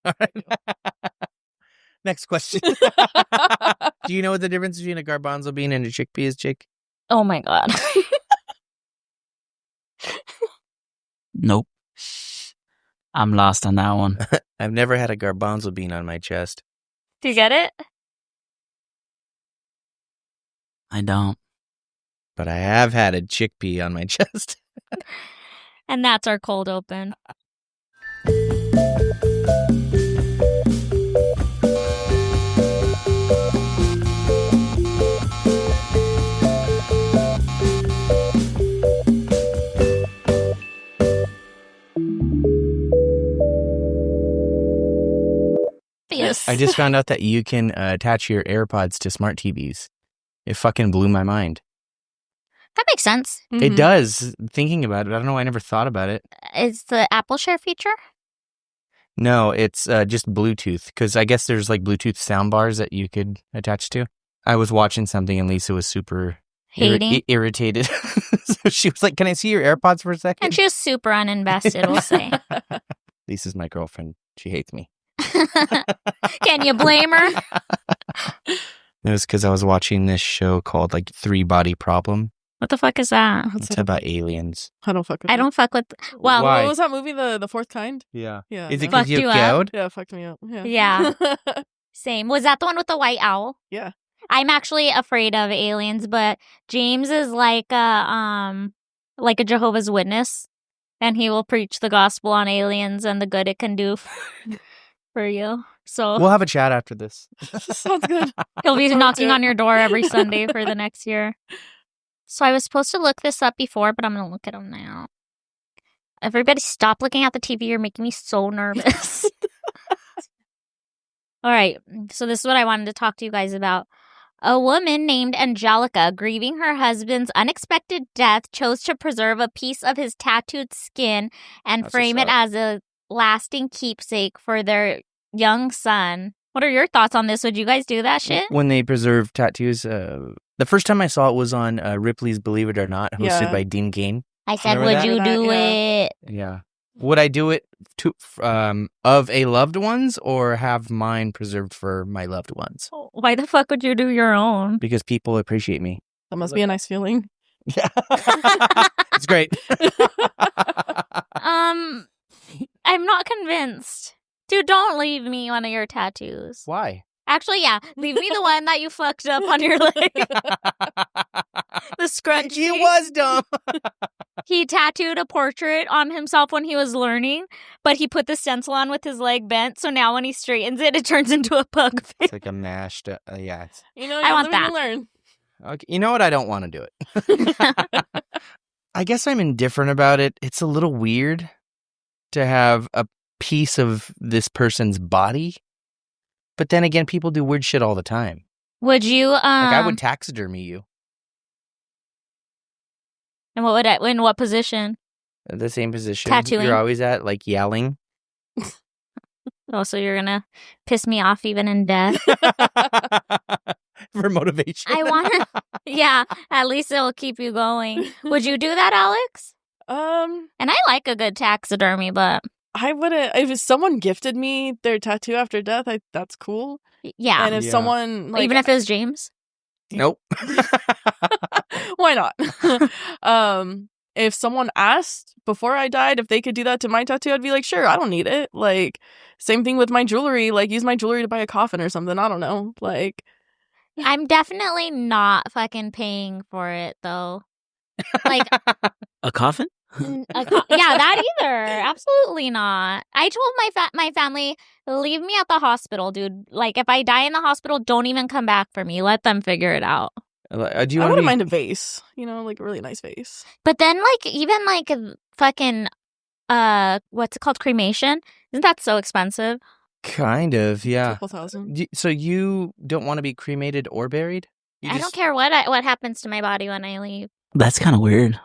All right. Next question. Do you know what the difference between a garbanzo bean and a chickpea is, Jake? Oh my God. Nope. I'm lost on that one. I've never had a garbanzo bean on my chest. Do you get it? I don't. But I have had a chickpea on my chest. And that's our cold open. Yes. I just found out that you can attach your AirPods to smart TVs. It fucking blew my mind. That makes sense. Mm-hmm. It does. Thinking about it, I don't know. I never thought about it. Is the Apple Share feature? No, it's just Bluetooth. Because I guess there's like Bluetooth sound bars that you could attach to. I was watching something and Lisa was super irritated. So she was like, "Can I see your AirPods for a second?" And she was super uninvested, we'll say. Lisa's my girlfriend. She hates me. Can you blame her? It was because I was watching this show called like 3-Body Problem. What the fuck is that? It's about aliens. I don't fuck with I don't fuck with... Well, Why? What was that movie, The Fourth Kind? Yeah. Yeah. Is it no. because Fucked you you up? gouged? Yeah, it fucked me up. Yeah. Yeah. Same. Was that the one with the white owl? Yeah. I'm actually afraid of aliens, but James is like a Jehovah's Witness, and he will preach the gospel on aliens and the good it can do for you. So We'll have a chat after this. Sounds good. he'll be Sounds knocking good. on your door every Sunday for the next year. So I was supposed to look this up before, but I'm going to look at them now. Everybody stop looking at the TV. You're making me so nervous. All right. So this is what I wanted to talk to you guys about. A woman named Angelica, grieving her husband's unexpected death, chose to preserve a piece of his tattooed skin and That's frame what's it as a lasting keepsake for their young son. What are your thoughts on this? Would you guys do that shit? When they preserve tattoos, the first time I saw it was on Ripley's Believe It or Not, hosted Yeah. by Dean Cain. I said, Remember would that? you Remember do that? it? Yeah. Would I do it to of a loved one's or have mine preserved for my loved ones? Why the fuck would you do your own? Because people appreciate me. That must be a nice feeling. Yeah. It's great. I'm not convinced. Dude, don't leave me one of your tattoos. Why? Actually, yeah. Leave me the one that you fucked up on your leg. The scrunchie. It was dumb. He tattooed a portrait on himself when he was learning, but he put the stencil on with his leg bent, so now when he straightens it, it turns into a pug face. It's like a mashed, yeah. You know, I want live and that. you learn. Okay. You know what? I don't want to do it. I guess I'm indifferent about it. It's a little weird to have a piece of this person's body. But then again, people do weird shit all the time. Would you, Like, I would taxidermy you. and what would in what position? The same position. Tattooing. You're always at, like, yelling. Oh, so you're gonna piss me off even in death? For motivation. I want to, yeah, at least it'll keep you going. Would you do that, Alex? And I like a good taxidermy, but I wouldn't. If someone gifted me their tattoo after death, that's cool. yeah. And if Yeah. someone, like, Even if it was James? Nope. why not? If someone asked before I died if they could do that to my tattoo, I'd be like, sure, I don't need it. Like, same thing with my jewelry. Like, use my jewelry to buy a coffin or something. I don't know. Like, I'm definitely not fucking paying for it, though. Like, A coffin? yeah, that either. Absolutely not. I told my family, leave me at the hospital, dude. Like, if I die in the hospital, don't even come back for me. Let them figure it out. Do you I want wouldn't to mind a vase. You know, like a really nice vase. But then, like, even like fucking, what's it called? Cremation? Isn't that so expensive? Kind of, yeah. Couple thousand. So you don't want to be cremated or buried? I don't care what happens to my body when I leave. That's kind of weird.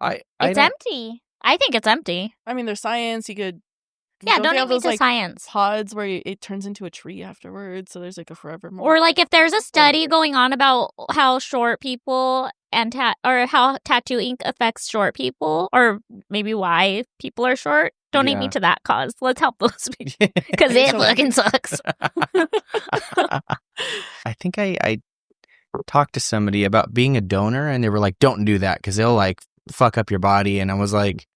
I It's don't- empty. I think it's empty. I mean, there's science. You could. Yeah, don't they have need me those to like science. pods where it turns into a tree afterwards? So there's like a forever. Or like if there's a study going on about how short people and or how tattoo ink affects short people, or maybe why people are short, Donate me Yeah. to that cause. Let's help those people. Because it fucking sucks. I think I talked to somebody about being a donor, and they were like, "Don't do that because they'll like fuck up your body." And I was like,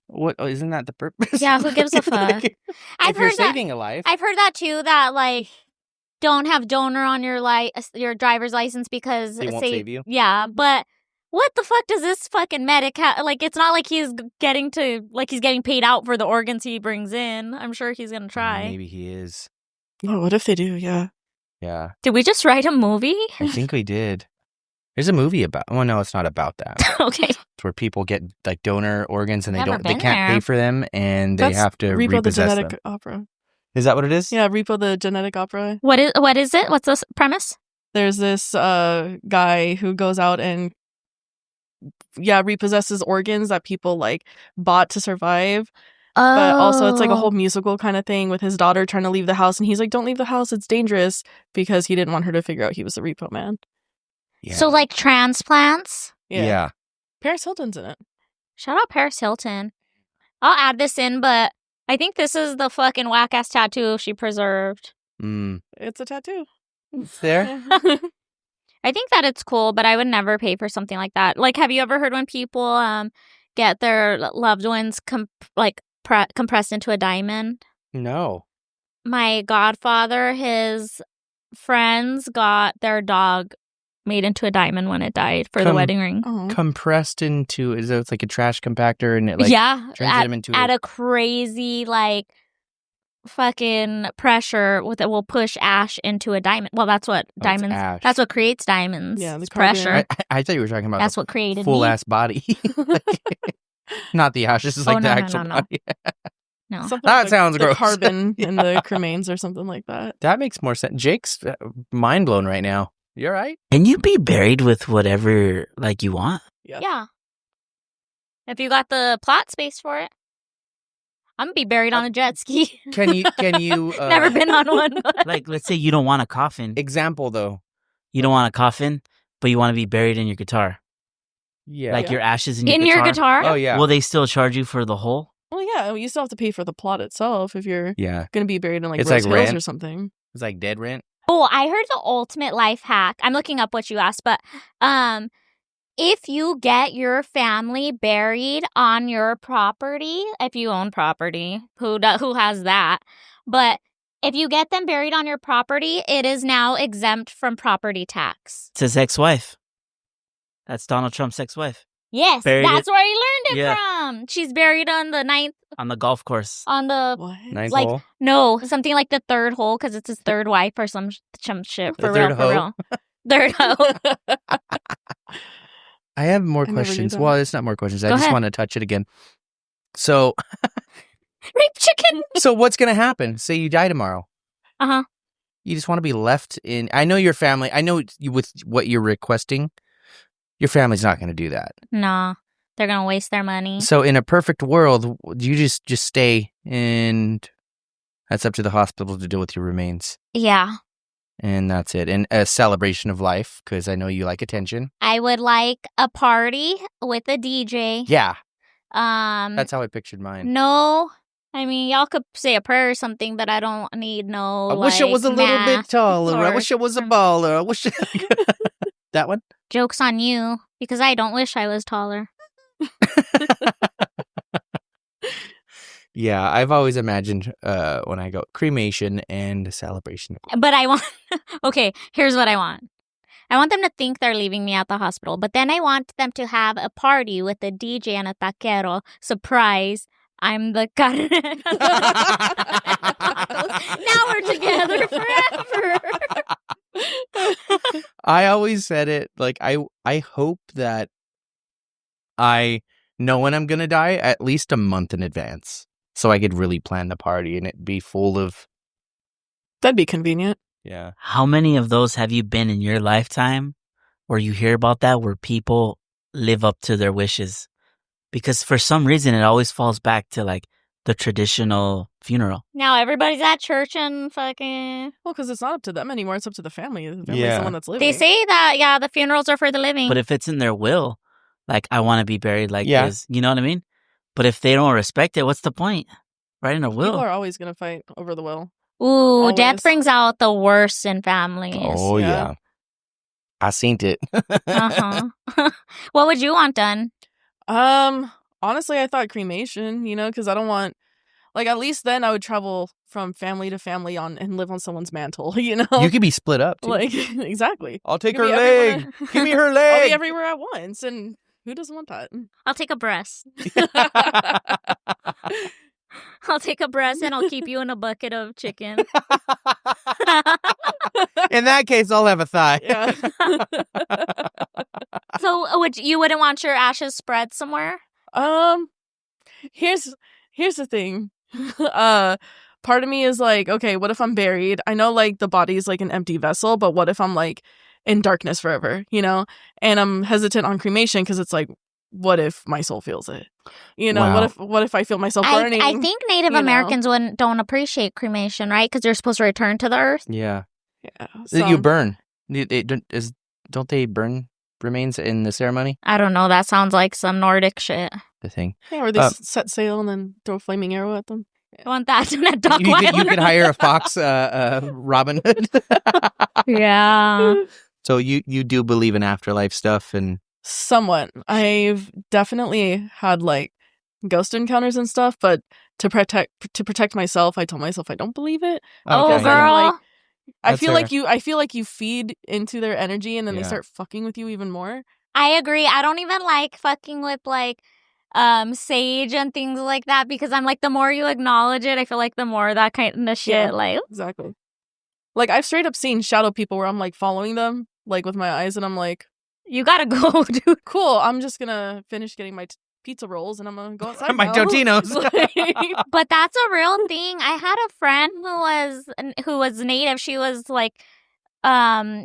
"What? Oh, isn't that the purpose?" Yeah, who gives a fuck? Like, I've if you're heard that. saving a life, I've heard that too. That like, don't have donor on your driver's license because They won't save you? Yeah, but what the fuck does this fucking medic like? It's not like he's getting paid out for the organs he brings in. I'm sure he's gonna try. maybe he is. Yeah, what if they do? Yeah. Yeah, Did we just write a movie? I think we did. There's a movie about. Well, no, it's not about that. Okay. It's where people get like donor organs and they Never can't been pay there. for them, and they That's have to Repo the repossess Genetic them. Opera. Is that what it is? Yeah, Repo the Genetic Opera. What is it? What's the premise? There's this guy who goes out and repossesses organs that people like bought to survive. But also it's like a whole musical kind of thing with his daughter trying to leave the house, and he's like, "Don't leave the house, it's dangerous," because he didn't want her to figure out he was the repo man. Yeah. So like transplants. Yeah. Paris Hilton's in it. Shout out Paris Hilton. I'll add this in, but I think this is the fucking whack ass tattoo she preserved. It's a tattoo. It's there. I think that it's cool, but I would never pay for something like that. Like, have you ever heard when people get their loved ones compressed into a diamond? No. My godfather, his friends got their dog made into a diamond when it died for the wedding ring. Oh. Compressed into it's like a trash compactor, and it like yeah, turns them into at a crazy like fucking pressure that will push ash into a diamond. Well, that's what diamonds. ash. That's what creates diamonds. Yeah, the it's pressure. I thought you were talking about That's the what created full me. ass body. Not the ash. This is like the actual body. No. Something That like sounds the gross. carbon in the cremains or something like that. That makes more sense. Jake's mind blown right now. You all right? Can you be buried with whatever like you want? Yeah. If you got the plot space for it. I'm gonna be buried on a jet ski. Can you Never been on one. But... Like, let's say you don't want a coffin. example though? You don't want a coffin, but you want to be buried in your guitar. Yeah. Like your ashes in in your your guitar? Oh yeah. Will they still charge you for the hole? Well, yeah, you still have to pay for the plot itself if you're Yeah. going to be buried in like It's Rose like Hills rent. or something. It's like dead rent. Oh, I heard the ultimate life hack. I'm looking up what you asked, but if you get your family buried on your property, if you own property, who has that? But if you get them buried on your property, it is now exempt from property tax. It's his ex-wife. That's Donald Trump's ex-wife. Yes, Buried that's it- where he learned it Yeah. from. She's buried on the ninth, On the golf course. on the What? Nice like hole. no, something like the third hole because it's his third wife or some shit. The For third real, hoe? for real. Third hoe. I have more I never knew questions. that. Well, it's not more questions. I Go just ahead. want to touch it again. So, Rape chicken. so what's gonna happen? Say you die tomorrow. Uh-huh. You just want to be left in. I know your family. I know you, with what you're requesting, your family's not going to do that. Nah, they're gonna waste their money. So, in a perfect world, you just stay, and that's up to the hospital to deal with your remains, Yeah, and that's it. And a celebration of life, because I know you like attention. I would like a party with a DJ. Yeah, Um, that's how I pictured mine. no, I mean y'all could say a prayer or something, but I don't need no. I wish it was a little bit mass taller. I or wish it was a some- baller. I wish that one. Jokes on you because I don't wish I was taller. Yeah, I've always imagined when I go cremation and a celebration. But I want. Okay, here's what I want. I want them to think they're leaving me at the hospital, but then I want them to have a party with a DJ and a taquero. Surprise! I'm the carne. Now we're together forever. I always said it like I hope that I know when I'm gonna die at least a month in advance, so I could really plan the party and it be full of That'd be convenient. yeah. How many of those have you been in your lifetime where you hear about that, where people live up to their wishes? Because for some reason, it always falls back to like the traditional funeral. Now everybody's at church and fucking. Well, because it's not up to them anymore. It's up to the family. The family's Yeah. the one that's living. They say that the funerals are for the living. But if it's in their will, like, I want to be buried like Yeah. this, you know what I mean? But if they don't respect it, what's the point? Writing a will. People are always going to fight over the will. Ooh, Always. death brings out the worst in families. Oh, yeah. I seen it. Uh-huh. What would you want done? Honestly, I thought cremation, because I don't want, like, at least then I would travel from family to family and live on someone's mantle, You could be split up, too. Like, exactly. I'll take You her could be leg. everywhere. Give me her I'll leg. be everywhere at once, and who doesn't want that? I'll take a breast. I'll take a breast and I'll keep you in a bucket of chicken. In that case, I'll have a thigh. Yeah. So you wouldn't want your ashes spread somewhere? Here's the thing. Part of me is like, okay, what if I'm buried? I know, like, the body is like an empty vessel, but what if I'm like in darkness forever, And I'm hesitant on cremation because it's like, what if my soul feels it? Wow. What if I feel myself burning? I think Native Americans don't appreciate cremation, right? Because they're supposed to return to the earth. Yeah. Yeah. You burn. Don't they burn remains in the ceremony? I don't know. That sounds like some Nordic shit. The thing. Yeah, where they set sail and then throw a flaming arrow at them. I want that in a Duck You Island. could hire a fox, Robin Hood. Yeah. So you do believe in afterlife stuff and Somewhat. I've definitely had like ghost encounters and stuff, but to protect myself, I tell myself I don't believe it. Oh, Okay. girl. Like, I That's feel fair. like you feed into their energy and then they Yeah. start fucking with you even more. I agree. I don't even like fucking with like sage and things like that because I'm like, the more you acknowledge it, I feel like the more that kind of shit. Yeah. Like, Exactly. Like, I've straight up seen shadow people where I'm like following them like with my eyes and I'm like, you gotta go, dude. cool, I'm just gonna finish getting my pizza rolls and I'm gonna go outside my now. Totinos. But that's a real thing. I had a friend who was Native. She was like,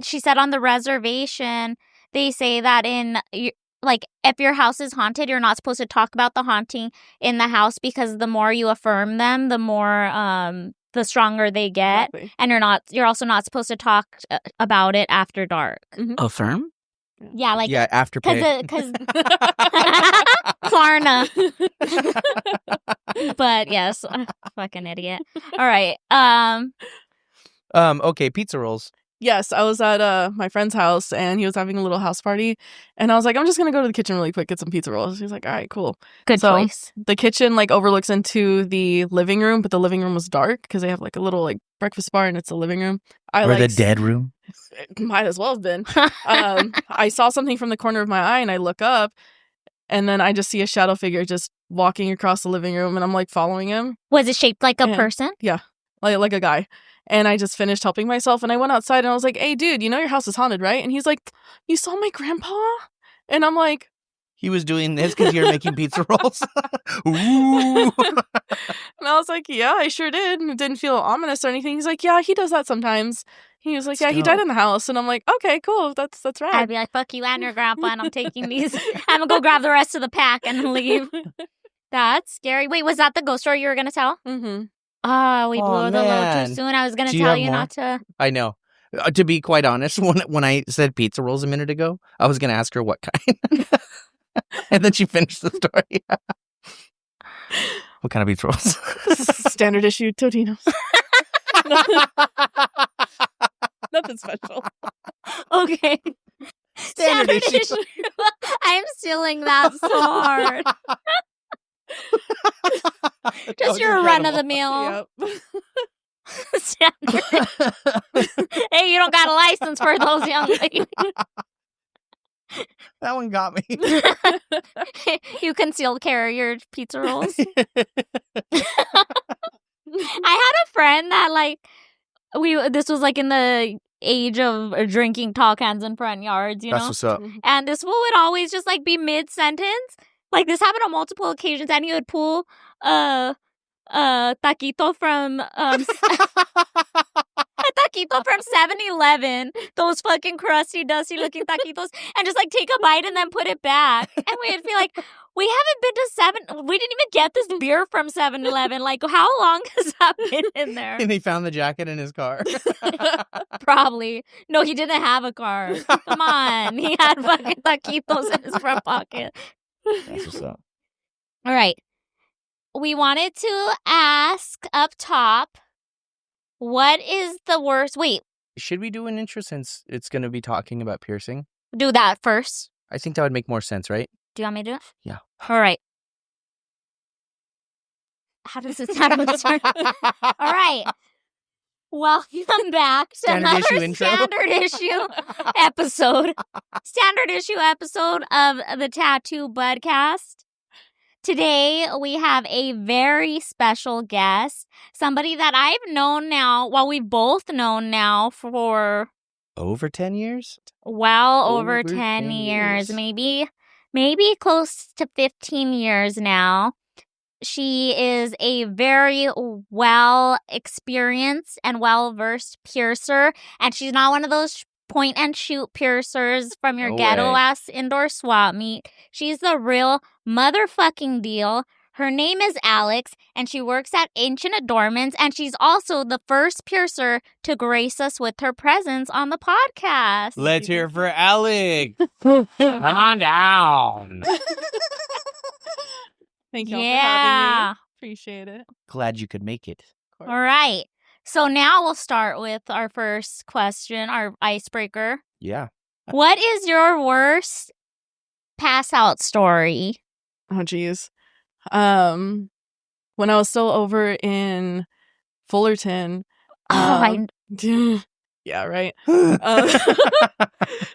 she said on the reservation, they say that like, if your house is haunted, you're not supposed to talk about the haunting in the house because the more you affirm them, the more, the stronger they get. Exactly. And you're also not supposed to talk about it after dark. Mhm. Affirm? Yeah, like, Yeah, afterpay. because Klarna. But yes, fucking idiot. All right. Okay, pizza rolls. Yes, I was at my friend's house and he was having a little house party and I was like, I'm just gonna go to the kitchen really quick, get some pizza rolls. He was like, all right, cool. Good So, choice. The kitchen like overlooks into the living room, but the living room was dark because they have like a little like breakfast bar and it's a living room. Or the dead room? It might as well have been. I saw something from the corner of my eye and I look up and then I just see a shadow figure just walking across the living room and I'm like following him. Was it shaped like a Yeah. person? Like a guy. And I just finished helping myself and I went outside and I was like, hey, dude, you know your house is haunted, right? And he's like, you saw my grandpa? And I'm like, He was doing this because you're making pizza rolls. Ooh. and I was like, yeah, I sure did. And it didn't feel ominous or anything. He's like, yeah, he does that sometimes. He was like, yeah, he died Still. in the house. And I'm like, okay, cool. That's rad. I'd be like, fuck you and your grandpa, and I'm taking these. I'm gonna go grab the rest of the pack and leave. That's scary. Wait, was that the ghost story you were gonna tell? Mm-hmm. Oh, we blew Oh, it a little man. too soon. I was gonna Do you tell have you more? not to. I know. To be quite honest, when I said pizza rolls a minute ago, I was going to ask her what kind. And then she finished the story. What kind of pizza rolls? Standard issue Totinos. Nothing special. Okay. Standard issue. I'm stealing that so hard. Just your run of the mill. Yep. Standard. Hey, you don't got a license for those, young lady. That one got me. You concealed carry your pizza rolls. I had a friend that like this was like in the age of drinking tall cans in front yards, you That's know? what's up. And this fool would always just like be mid sentence. Like this happened on multiple occasions, and he would pull taquito from a taquito from 7-Eleven, those fucking crusty, dusty looking taquitos, and just like take a bite and then put it back. And we'd be like, we haven't been to we didn't even get this beer from 7-Eleven. Like, how long has that been in there? And he found the jacket in his car. Probably. No, he didn't have a car. Come on. He had fucking taquitos in his front pocket. That's what's up. All right. we wanted to ask up top, what is the worst? Wait, Should we do an intro since it's going to be talking about piercing? do that first. I think that would make more sense, right? Do you want me to do it? Yeah. All right. How does it sound? All right. Welcome back to Standard another issue intro. standard issue episode. Standard issue episode of the Tattoo Budcast. Today, we have a very special guest. Somebody that I've known now, well, we've both known now for... Over 10 years? Over 10 years. Maybe close to 15 years now. She is a very well-experienced and well-versed piercer, and she's not one of those point-and-shoot piercers from your ghetto-ass indoor swap meet. She's the real motherfucking deal. Her name is Alexx, and she works at Ancient Adornments, and she's also the first piercer to grace us with her presence on the podcast. Let's hear it for Alexx. Come on down. Thank y'all for having me. Appreciate it. Glad you could make it. All right. So now we'll start with our first question, our icebreaker. Yeah. What is your worst pass out story? Oh, geez. When I was still over in Fullerton. Yeah, right.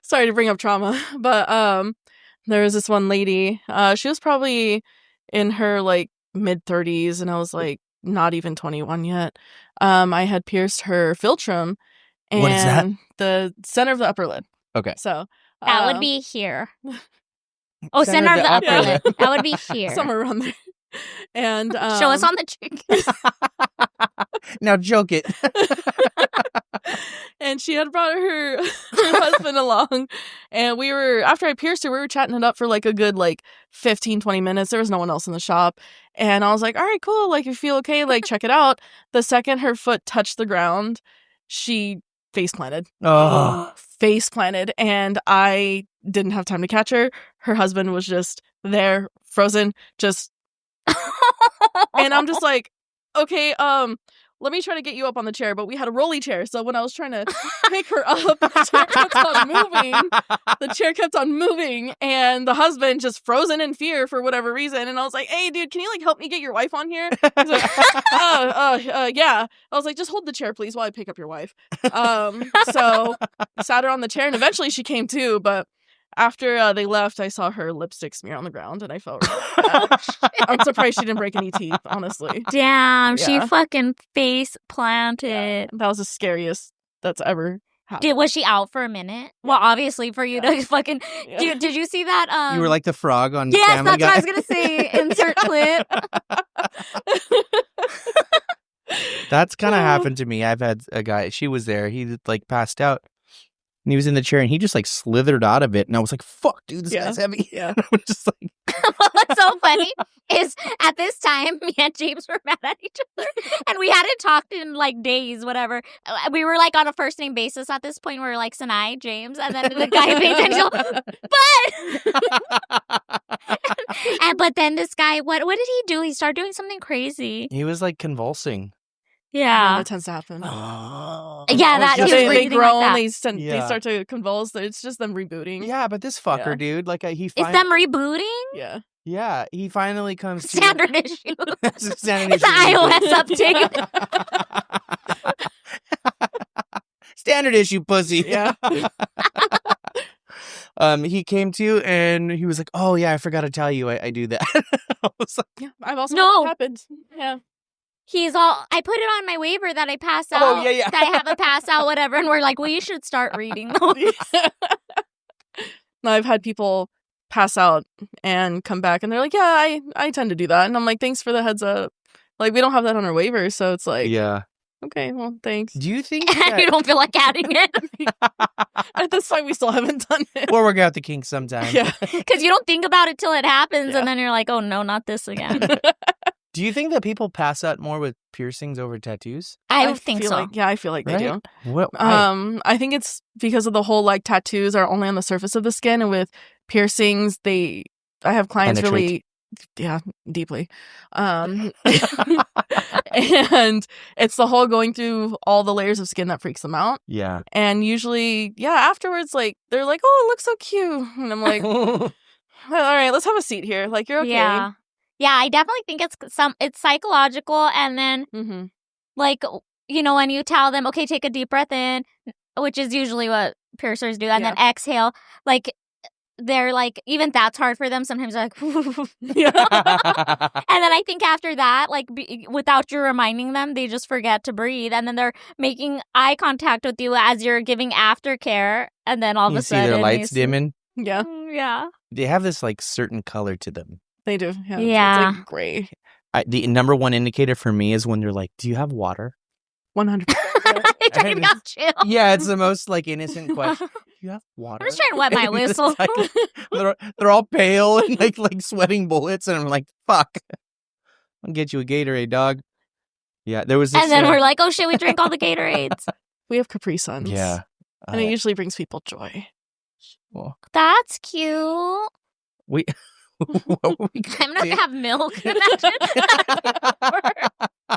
Sorry to bring up trauma, but there was this one lady. She was probably in her like mid-30s, and I was like not even 21 yet. I had pierced her philtrum and What is that? the center of the upper lid. Okay. So That would be here. Oh, center of the upper lid. That would be here. somewhere around there. And Show us on the chick. Now joke it. And she had brought her husband along, and after I pierced her, we were chatting it up for like a good 15-20 minutes. There was no one else in the shop, and I was like, all right, cool, like, you feel okay, like, check it out. The second her foot touched the ground, she face planted. And I didn't have time to catch her. Her husband was just there, frozen, just and I'm just like, okay, let me try to get you up on the chair. But we had a rolly chair, so when I was trying to pick her up, the chair kept on moving. The chair kept on moving, and the husband just frozen in fear for whatever reason. And I was like, hey, dude, can you help me get your wife on here? He's like, yeah. I was like, just hold the chair, please, while I pick up your wife. So sat her on the chair, and eventually she came to, but after they left, I saw her lipstick smear on the ground, and I felt really bad. I'm surprised she didn't break any teeth, honestly. Damn, Yeah. she fucking face planted. That was the scariest that's ever happened. Was she out for a minute? Well, obviously for you to fucking... Yeah. Did you see that? You were like the frog on Yes, Family that's Guy. what I was going to say. Insert clip. That's kind of happened to me. I've had a guy, she was there. He passed out. And he was in the chair, and he just slithered out of it. And I was like, fuck, dude, this guy's heavy. Yeah. I was just like... What's so funny is at this time, me and James were mad at each other, and we hadn't talked in days, whatever. We were on a first name basis at this point. We were like Sinai, James, and then the guy paid attention. But then this guy, what did he do? He started doing something crazy. He was convulsing. Yeah, That tends to happen. yeah, that just- he was They breathing groan, like that. they Yeah. start to convulse. It's just them rebooting. Yeah, but this fucker, Yeah. dude, he Is them rebooting? Yeah. yeah, he finally comes to Standard issue. It's a standard It's an issue. iOS update. Standard issue, pussy. Yeah. He came to and he was like, "Oh yeah, I forgot to tell you, I do that." I was like, Yeah. I've also No. happened. Yeah. He's all, I put it on my waiver that I pass out. Oh, yeah. That I have a pass out, whatever. And we're like, well, you should start reading those. No, I've had people pass out and come back, and they're like, yeah, I tend to do that. And I'm like, thanks for the heads up. We don't have that on our waiver, so it's like, yeah. okay, well, thanks. Do you think And that you don't feel like adding it. At this point, we still haven't done it. we'll work out the kinks sometime? Yeah. Because you don't think about it till it happens. Yeah. And then you're like, oh, no, not this again. Do you think that people pass out more with piercings over tattoos? I think feel so. I feel like they do. What? I think it's because of the whole tattoos are only on the surface of the skin, and with piercings, I have clients Penetrate. really Yeah, deeply. And it's the whole going through all the layers of skin that freaks them out. Yeah. And usually, afterwards, like, they're like, oh, it looks so cute. And I'm like, all right, let's have a seat here. Like, you're okay. Yeah. Yeah, I definitely think it's psychological. And then, Mm-hmm. like, when you tell them, okay, take a deep breath in, which is usually what piercers do, and then exhale, like, they're like, even that's hard for them. Sometimes they're like, Yeah. and then I think after that, like, without you reminding them, they just forget to breathe. And then they're making eye contact with you as you're giving aftercare. And then all of a sudden, see their lights dimming. Yeah. Yeah. They have this like certain color to them. They do. Yeah. Yeah. It's like gray. The number one indicator for me is when they're like, "Do you have water?" 100%. They're talking about chill. Yeah, it's the most like innocent question. Do you have water? I'm just trying to wet my And it's whistle. like, they're all pale and like sweating bullets, and I'm like, "Fuck, I'll get you a Gatorade, dog." Yeah, there was this. And then we're like, oh shit, we drank all the Gatorades. We have Capri Suns. yeah, And it usually brings people joy. well, That's cute. we. What were we I'm gonna gonna do? have milk. Imagine.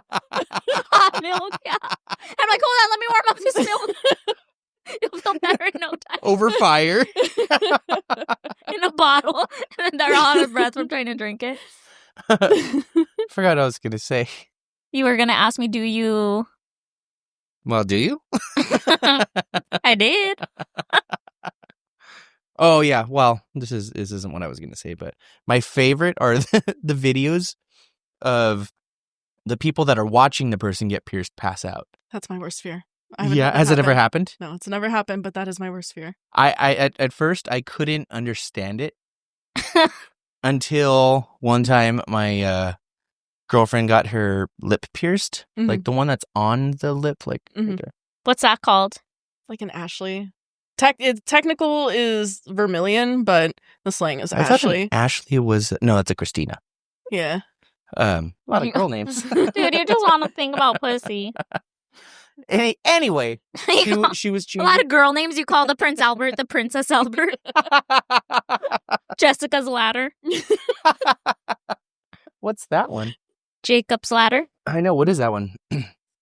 Hot milk, yeah. I'm like, hold on, let me warm up this milk. You'll feel better in no time. Over fire. In a bottle. And then they're all out of breath from trying to drink it. Forgot what I was gonna say. You were gonna ask me, do you? Well, do you? I did. Oh yeah. Well, this isn't what I was gonna say, but my favorite are the videos of the people that are watching the person get pierced pass out. That's my worst fear. Yeah, has it ever happened? No, it's never happened, but that is my worst fear. I at first I couldn't understand it until one time my girlfriend got her lip pierced, Mhm. like the one that's on the lip, like Mhm. right there. What's that called? Like an Ashley. Technical is Vermilion, but the slang is I thought Ashley. that Ashley was that's a Christina. Yeah. A lot of girl names. Dude, you just want to think about pussy. Anyway, You call- she was a choosing. lot of girl names you call the Prince Albert, the Princess Albert, Jessica's Ladder, What's that one? Jacob's Ladder. I know. What is that one?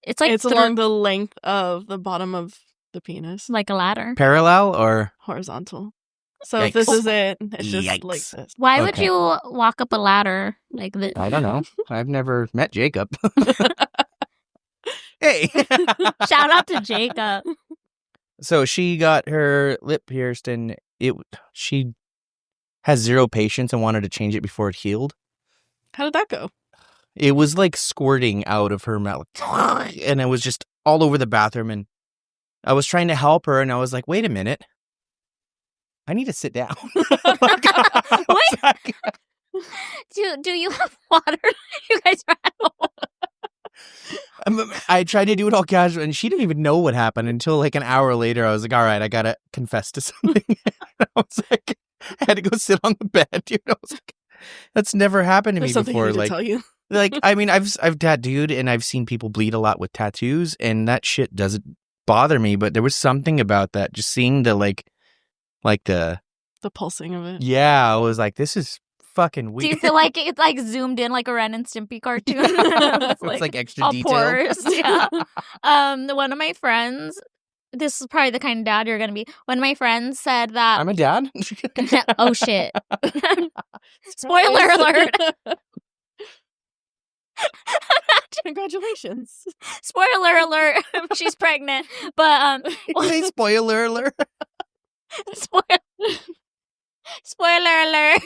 It's like It's along the length of the bottom of the penis. like a ladder. Parallel or? Horizontal. So if this Yikes. is it, it's just Yikes. like this. Why would Okay. you walk up a ladder like this? I don't know. I've never met Jacob. Hey. Shout out to Jacob. So she got her lip pierced, and she has zero patience and wanted to change it before it healed. How did that go? It was like squirting out of her mouth, and it was just all over the bathroom. And I was trying to help her, and I was like, "Wait a minute, I need to sit down." I was like, Do you have water? You guys are at home. I tried to do it all casual, and she didn't even know what happened until like an hour later. I was like, "All right, I gotta confess to something." I was like, I had to go sit on the bed. Dude, I was like, that's never happened to There's me something before. I need Like, to tell you. like I mean, I've tattooed, and I've seen people bleed a lot with tattoos, and that shit doesn't bother me. But there was something about that, just seeing the like the The pulsing of it. yeah. I was like, this is fucking Do weird. you feel like it's like zoomed in like a Ren and Stimpy cartoon? It's like extra all detail. porous, yeah. One of my friends, this is probably the kind of dad you're gonna be. One of my friends said that. I'm a dad. Oh shit! Spoiler alert! Congratulations. Spoiler alert! She's pregnant, but Say spoiler alert. spoiler alert!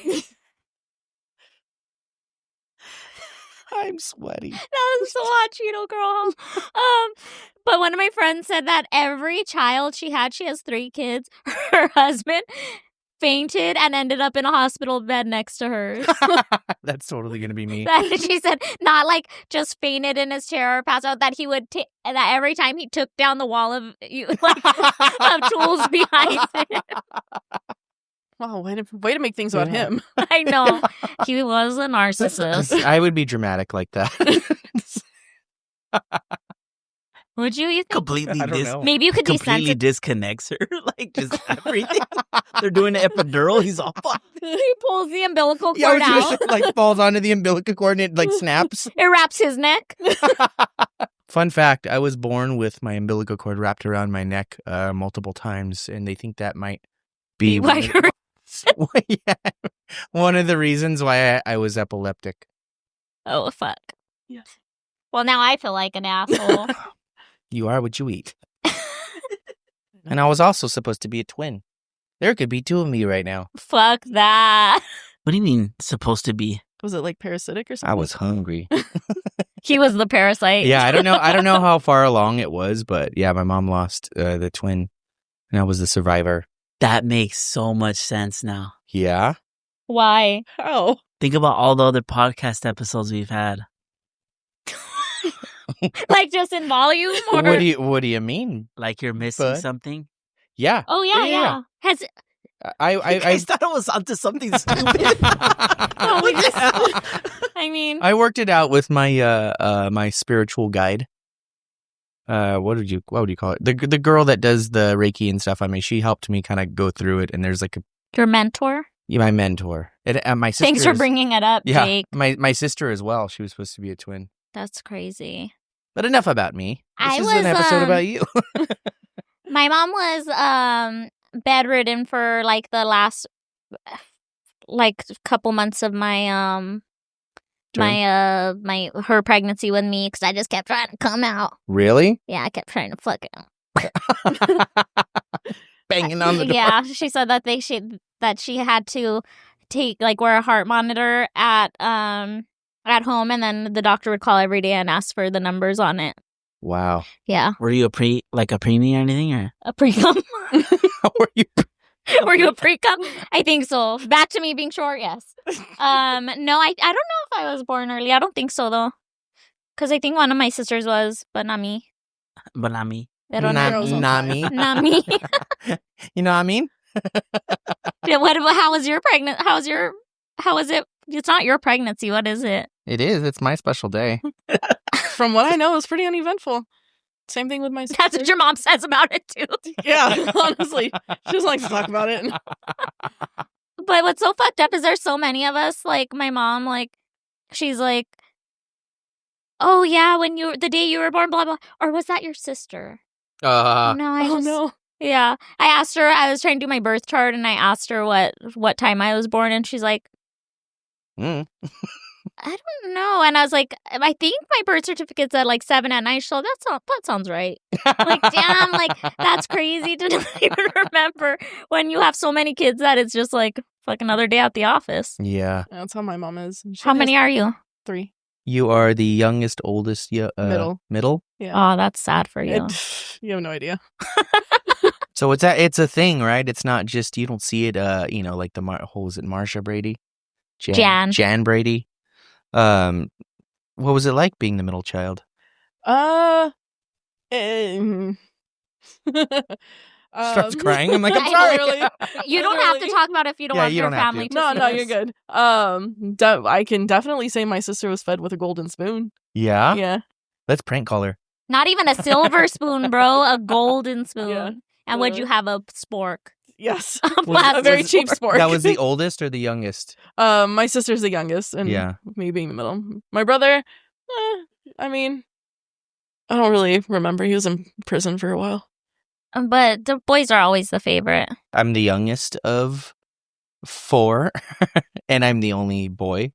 I'm sweaty. That was so hot, Cheeto girl. But one of my friends said that every child she has 3 kids, her husband fainted and ended up in a hospital bed next to hers. That's totally gonna be me. She said not like just fainted in his chair or passed out, that he would that every time he took down the wall of of tools behind it. Wow, way to make things about Yeah. him. I know. He was a narcissist. I would be dramatic like that. Would you think? Completely I don't know. Maybe you could completely desensitize. disconnects her. Like, just everything. They're doing an epidural. He's all fucked. He pulls the umbilical Yeah, I cord was gonna out. say, like falls onto the umbilical cord and it like snaps. It wraps his neck. Fun fact, I was born with my umbilical cord wrapped around my neck multiple times, and they think that might be Why you're- yeah, one of the reasons why I was epileptic. Oh, fuck. Yes. Well, now I feel like an asshole. You are what you eat. And I was also supposed to be a twin. There could be two of me right now. Fuck that. What do you mean supposed to be? Was it like parasitic or something? I was hungry. He was the parasite. Yeah, I don't know how far along it was, but yeah, my mom lost the twin, and I was the survivor. That makes so much sense now. Yeah. Why? How? Think about all the other podcast episodes we've had. Like just in volume? Or... What do you mean? Like you're missing Bud? something. Yeah. Oh, yeah. Has I thought I was onto something stupid. Oh, we just- I mean, I worked it out with my my spiritual guide. What would you call it? The girl that does the Reiki and stuff on me. She helped me kind of go through it, and there's like your mentor? my mentor. My sister. Thanks for bringing it up, Yeah, Jake. my sister as well. She was supposed to be a twin. That's crazy. But enough about me. This I is was, an episode about you. My mom was bedridden for like the last like couple months of my her pregnancy with me because I just kept trying to come out. Really? Yeah, I kept trying to fuck it. Banging on the door. Yeah, she said that she had to wear a heart monitor at home, and then the doctor would call every day and ask for the numbers on it. Wow. Yeah, Were you a preemie or anything? Or a pre-cum. Were you? Were you a pre-cum? I think so. Back to me being short, yes. No, I don't know if I was born early. I don't think so though, because I think one of my sisters was, but not me. But not me. Pero Not me. not me. You know what I mean? Yeah, how was your pregnant? How was it? It's not your pregnancy. What is it? It is. It's my special day. From what I know, it was pretty uneventful. Same thing with my sister. That's what your mom says about it too. Yeah, honestly. She doesn't like to talk about it. But what's so fucked up is there's so many of us. Like my mom, like she's like, "Oh yeah, the day you were born, blah blah." Or was that your sister? No, No. Yeah, I asked her. I was trying to do my birth chart, and I asked her what time I was born, and she's like, Mm. "I don't know." And I was like, "I think my birth certificate said like 7 at night." So that sounds right. Like, damn, like that's crazy to not even remember when you have so many kids that it's just like another day at the office. Yeah. That's how my mom is. She How has many are you? 3. You are the youngest, oldest, Middle. Middle? Yeah. Oh, that's sad for you. You have no idea. So it's a thing, right? It's not just, you don't see it, like the, was it Marsha Brady? Jan Brady. What was it like being the middle child? Starts crying. I'm like, I'm sorry. Really? You don't have to talk about it if you don't want you your don't have family to. to see No, this. you're good. I can definitely say my sister was fed with a golden spoon. Yeah? Yeah. Let's prank call her. Not even a silver spoon, bro. A golden spoon. Yeah. And would you have a spork? Yes. Plastic A very spork. cheap sport. That was the oldest or the youngest? My sister's the youngest, and Yeah. me being the middle. My brother, I mean, I don't really remember. He was in prison for a while. But the boys are always the favorite. I'm the youngest of 4, and I'm the only boy.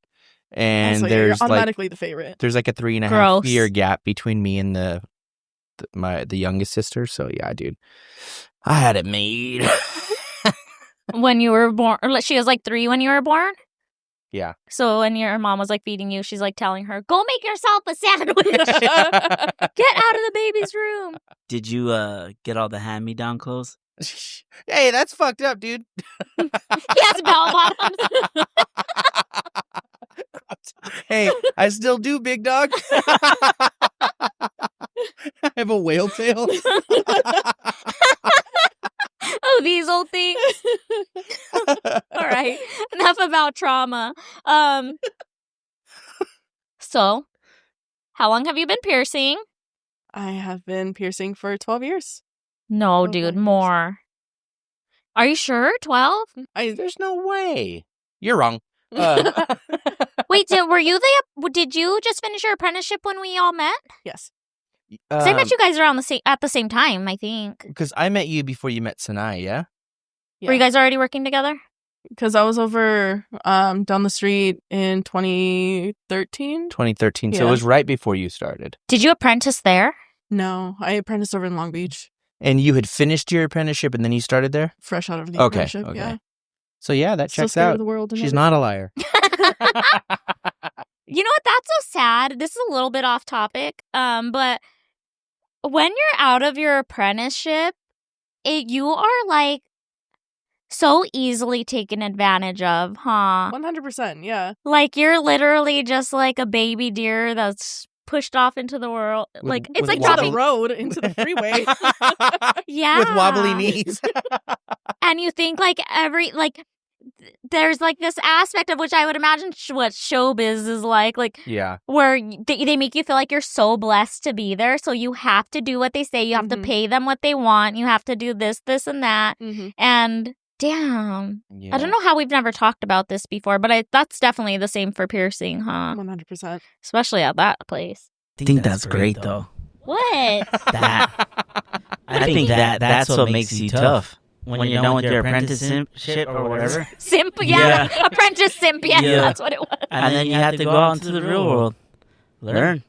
And So there's you're automatically the favorite. there's like a 3.5 Gross. year gap between me and the youngest sister. So yeah, dude, I had it made. When you were born, she was like 3 when you were born? Yeah. So when your mom was like feeding you, she's like telling her, "Go make yourself a sandwich. Get out of the baby's room." Did you get all the hand-me-down clothes? Hey, that's fucked up, dude. He has bell bottoms. Hey, I still do, big dog. I have a whale tail. Oh, these old things. All right. Enough about trauma. So, how long have you been piercing? I have been piercing for 12 years. No, 12 dude, years. more. Are you sure? 12? There's no way. You're wrong. Wait, did you just finish your apprenticeship when we all met? Yes. Because I met you guys around at the same time, I think. Because I met you before you met Sinai, yeah? Were you guys already working together? Because I was over down the street in 2013. 2013. So Yeah. it was right before you started. Did you apprentice there? No, I apprenticed over in Long Beach. And you had finished your apprenticeship and then you started there? Fresh out of the Okay, apprenticeship, okay. yeah. So yeah, that Still checks scared out. of the world and She's everything. not a liar. You know what? That's so sad. This is a little bit off topic. But when you're out of your apprenticeship, you are like so easily taken advantage of, huh? 100%, yeah. Like you're literally just like a baby deer that's pushed off into the world. Like it's with like Into the dropping. road, into the freeway. Yeah, With wobbly knees. and you think like there's like this aspect of which I would imagine what showbiz is like Yeah. where they make you feel like you're so blessed to be there, so you have to do what they say, you have to Mhm. pay them what they want, you have to do this and that. Mm-hmm. And damn, Yeah. I don't know how we've never talked about this before, but that's definitely the same for piercing, huh? 100%. Especially at that place. I think that's great, though. What? That. I think that's what makes you tough. When you're done with your apprenticeship or whatever. Simp, yeah. Apprentice simp, yes, Yeah. that's what it was. And then you have to go out into the real world. Learn.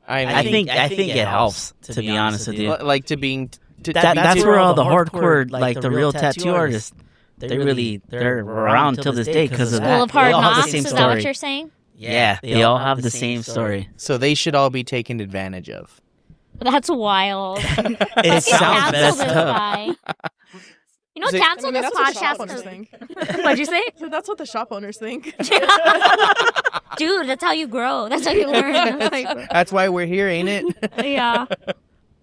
I think it helps, to be honest with you. Like to being... That's where all the hardcore, like the real tattoo artists, they're around till this day because of that. School of Hard They all have the Knocks, same is that what story. you're saying? Yeah, they all have the same story. So they should all be taken advantage of. That's wild. It Fucking sounds cancel messed this up. guy. You know, Is it- cancel this that's what the shop podcast. owners 'cause- think. What'd you say? So that's what the shop owners think. Dude, that's how you grow. That's how you learn. That's why we're here, ain't it? Yeah.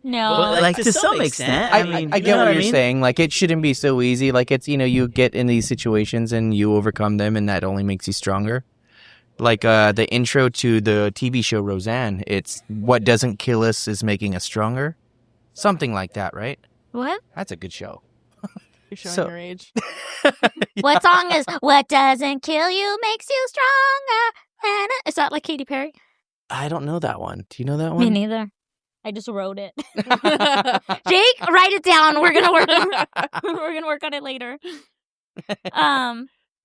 No. But like to some extent, I mean, I you get know what I you're mean? saying. Like, it shouldn't be so easy. Like, it's, you get in these situations and you overcome them, and that only makes you stronger. Like, the intro to the TV show Roseanne, it's what doesn't kill us is making us stronger. Something like that, right? What? That's a good show. You're showing So- your age. What song is What Doesn't Kill You Makes You Stronger? Is that like Katy Perry? I don't know that one. Do you know that Me one? neither. I just wrote it. Jake, write it down. We're gonna work on it later.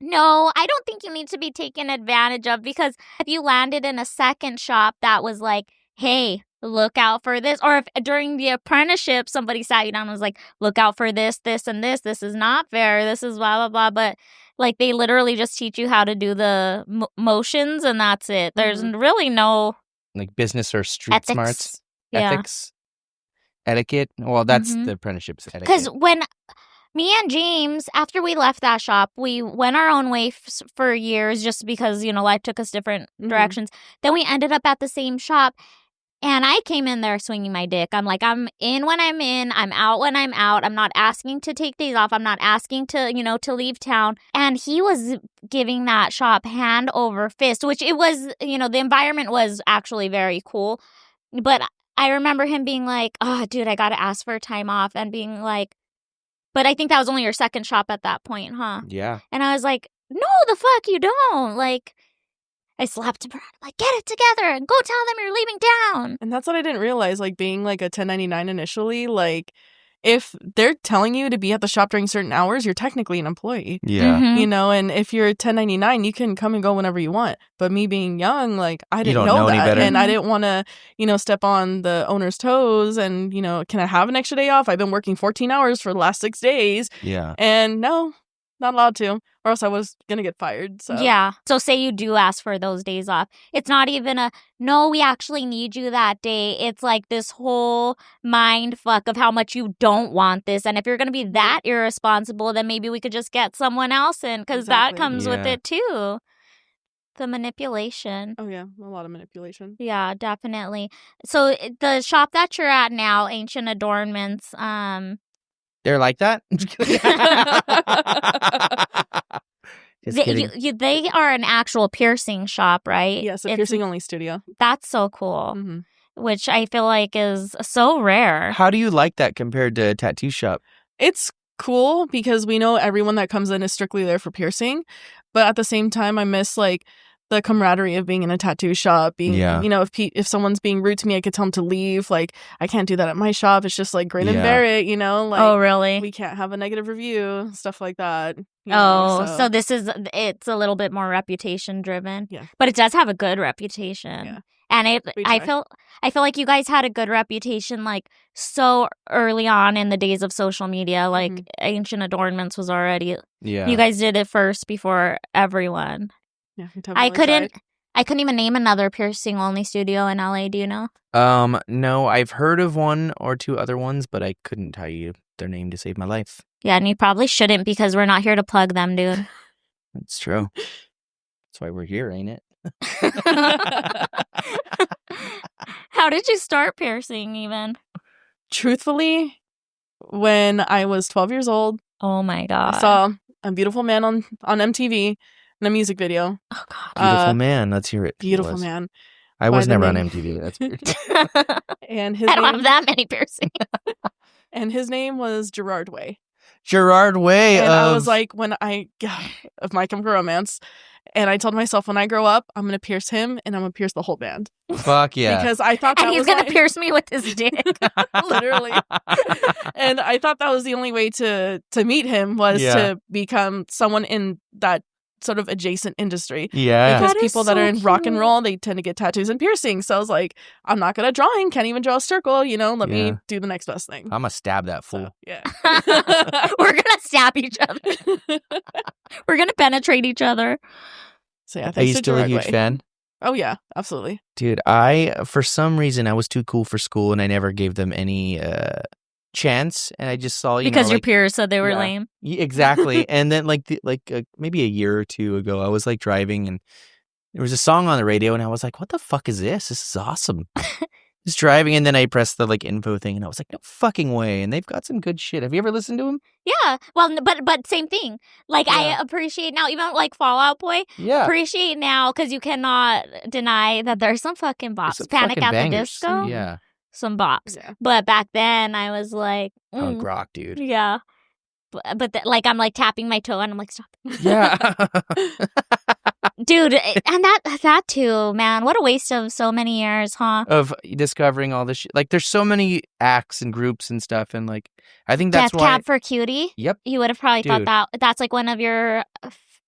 No, I don't think you need to be taken advantage of, because if you landed in a second shop that was like, hey, look out for this, or if during the apprenticeship somebody sat you down and was like, look out for this, this, and this is not fair, this is blah, blah, blah, but like they literally just teach you how to do the motions and that's it. There's really no Like business or street ethics. smarts? Yeah. Ethics? Etiquette? Well, that's Mhm. the apprenticeship's etiquette. Because when me and James, after we left that shop, we went our own way for years just because, life took us different directions. Then we ended up at the same shop, and I came in there swinging my dick. I'm like, I'm in when I'm in, I'm out when I'm out. I'm not asking to take days off. I'm not asking to, to leave town. And he was giving that shop hand over fist, which it was, the environment was actually very cool. But I remember him being like, oh, dude, I got to ask for time off, and being like, but I think that was only your second shop at that point, huh? Yeah. And I was like, no, the fuck you don't. Like, I slapped him around, like, get it together and go tell them you're leaving town. And that's what I didn't realize, like being like a 1099 initially, like if they're telling you to be at the shop during certain hours, you're technically an employee. Yeah. Mhm. And if you're 1099, you can come and go whenever you want. But me being young, like I didn't don't know any that. better. And I didn't want to, step on the owner's toes and, can I have an extra day off? I've been working 14 hours for the last 6 days. Yeah. And no, not allowed to, or else I was going to get fired. So Yeah. So say you do ask for those days off. It's not even no, we actually need you that day. It's like this whole mind fuck of how much you don't want this. And if you're going to be that irresponsible, then maybe we could just get someone else in, because that Exactly. comes with Yeah. it too. The manipulation. Oh, yeah. A lot of manipulation. Yeah, definitely. So the shop that you're at now, Ancient Adornments, They're like that? Just kidding. they are an actual piercing shop, right? Yes, a It's- piercing only studio. That's so cool. Hmm which I feel like is so rare. How do you like that compared to a tattoo shop? It's cool because we know everyone that comes in is strictly there for piercing, but at the same time, I miss like the camaraderie of being in a tattoo shop. Being, Yeah. you know, if someone's being rude to me, I could tell them to leave. Like, I can't do that at my shop. It's just like grin and Yeah. bear it, you know. Like, Oh, really? we can't have a negative review, stuff like that. you know, Oh, so it's a little bit more reputation driven. Yeah. But it does have a good reputation. Yeah. And We I try. feel like you guys had a good reputation like so early on in the days of social media. Like Mhm. Ancient Adornments was already Yeah. you guys did it first before everyone. Yeah, we definitely I couldn't even name another piercing only studio in LA, do you know? No, I've heard of one or two other ones, but I couldn't tell you their name to save my life. Yeah, and you probably shouldn't because we're not here to plug them, dude. That's true. That's why we're here, ain't it? How did you start piercing even? Truthfully, when I was 12 years old, Oh my god. I saw a beautiful man on MTV in a music video. Oh god. Beautiful man. Let's hear it. Beautiful man. I was by the never on name- MTV. That's weird. And his I don't name have that many piercings. and his name was Gerard Way. Gerard Way And of... I was like, of My Chemical Romance. And I told myself, when I grow up, I'm going to pierce him and I'm going to pierce the whole band. fuck yeah. Because I thought that And he's was gonna like- pierce me with his dick. literally. And I thought that was the only way to meet him was Yeah. to become someone in that sort of adjacent industry. Yeah. Because That is people that so are in rock and cute. roll, they tend to get tattoos and piercings. So I was like, I'm not good at drawing, can't even draw a circle, you know, let Yeah. me do the next best thing. I'm gonna stab that fool. So, yeah. We're gonna stab each other. We're gonna penetrate each other. So yeah, Are thanks you to still a Gerard huge Way. fan? Oh yeah, absolutely. Dude, for some reason, I was too cool for school and I never gave them any chance. And I just saw, Because your like, peers said they were yeah. lame. Exactly. And then maybe a year or two ago, I was like driving and there was a song on the radio and I was like, what the fuck is this? This is awesome. Just driving and then I pressed the like info thing and I was like, no fucking way. And they've got some good shit. Have you ever listened to them? Yeah. Well, but same thing. Like Yeah. I appreciate now, even like Fall Out Boy. Yeah. Appreciate now because you cannot deny that there's some fucking bops. Some Panic fucking at bangers. the Disco. Yeah. Some bops. Yeah. But back then I was like, Punk rock, dude. yeah. But like I'm like tapping my toe and I'm like, stop. Yeah. Dude, and that too, man. What a waste of so many years, huh? Of discovering all this shit. Like, there's so many acts and groups and stuff. And, like, I think that's Death why. Cab for Cutie. Yep. You would have probably Dude. thought that's like one of your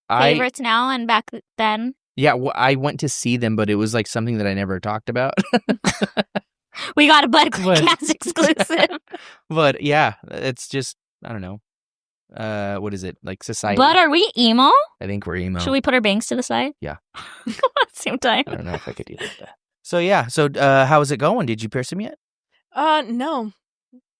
I favorites now and back then. Yeah, I went to see them, but it was like something that I never talked about. We got a Budcast exclusive. But yeah, it's just, I don't know. What is it? Like society? But are we emo? I think we're emo. Should we put our bangs to the side? Yeah. At the same time. I don't know if I could do that. So yeah, how is it going? Did you pierce him yet? No.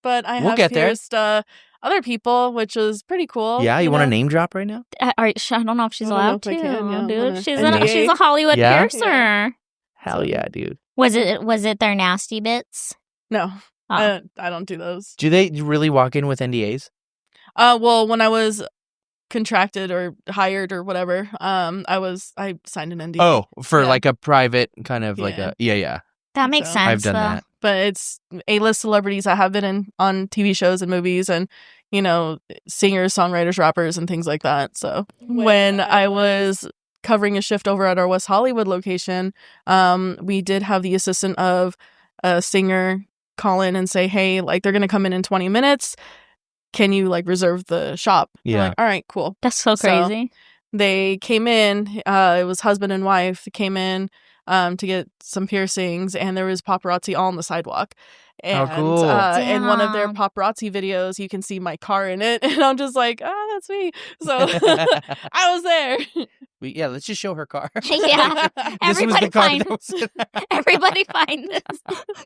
But I We'll have get there. pierced other people, which is pretty cool. Yeah, you want to know? name drop right now? I don't know if she's I don't know allowed if to, I can, yeah. dude. Wanna She's NDA? she's a Hollywood Yeah? piercer. Yeah. Hell yeah, dude. Was it their nasty bits? No. Oh. I don't do those. Do they really walk in with NDAs? Well, when I was contracted or hired or whatever, I signed an NDA. Oh, for Yeah. like a private kind of like Yeah. a yeah. That makes So, sense. I've done though. that. But it's A-list celebrities that have been on TV shows and movies and, you know, singers, songwriters, rappers, and things like that. So when I was covering a shift over at our West Hollywood location, we did have the assistant of a singer call in and say, hey, like, they're going to come in 20 minutes. Can you, like, reserve the shop? I'm Yeah. like, all right, cool. That's so So, crazy. They came in, it was husband and wife, they came in to get some piercings, and there was paparazzi all on the sidewalk. And cool. in one of their Damn. paparazzi videos, you can see my car in it, and I'm just like, that's me. So I was there. Yeah, let's just show her car. Yeah. This was the Everybody car find that was everybody find this.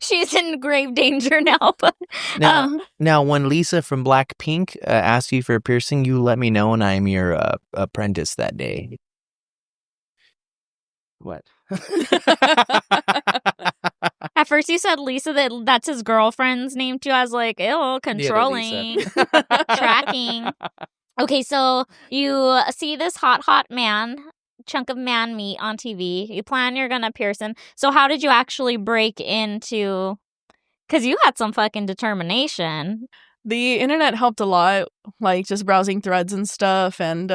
She's in grave danger now. But Now, when Lisa from Blackpink asks you for a piercing, you let me know, and I'm your apprentice that day. What? at first you said Lisa, that's his girlfriend's name too. I was like, ew, controlling, Lisa. tracking. Okay, so you see this hot man chunk of man meat on TV. You plan you're gonna pierce him. So how did you actually break into? Because you had some fucking determination. The internet helped a lot, like just browsing threads and stuff, and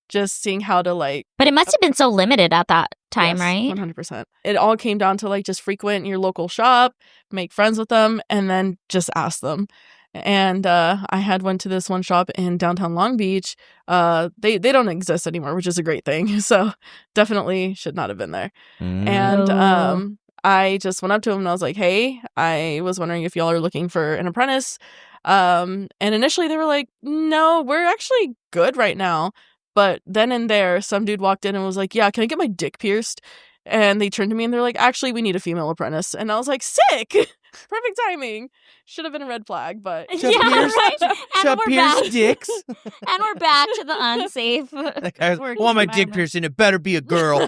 just seeing how to like. But it must have been so limited at that time, Yes, right? 100%. It all came down to like just frequent your local shop, make friends with them, and then just ask them. And I had went to this one shop in downtown Long Beach. They don't exist anymore, which is a great thing. So definitely should not have been there. And I just went up to him and I was like, "Hey, I was wondering if y'all are looking for an apprentice." And initially they were like, "No, we're actually good right now." But then and there, some dude walked in and was like, "Yeah, can I get my dick pierced?" And they turned to me and they're like, "Actually, we need a female apprentice." And I was like, "Sick! Perfect timing." Should have been a red flag, but Yeah, right? And we're back. dicks. And we're back to the unsafe. Like, I working want my dick environment. pierced, and it better be a girl.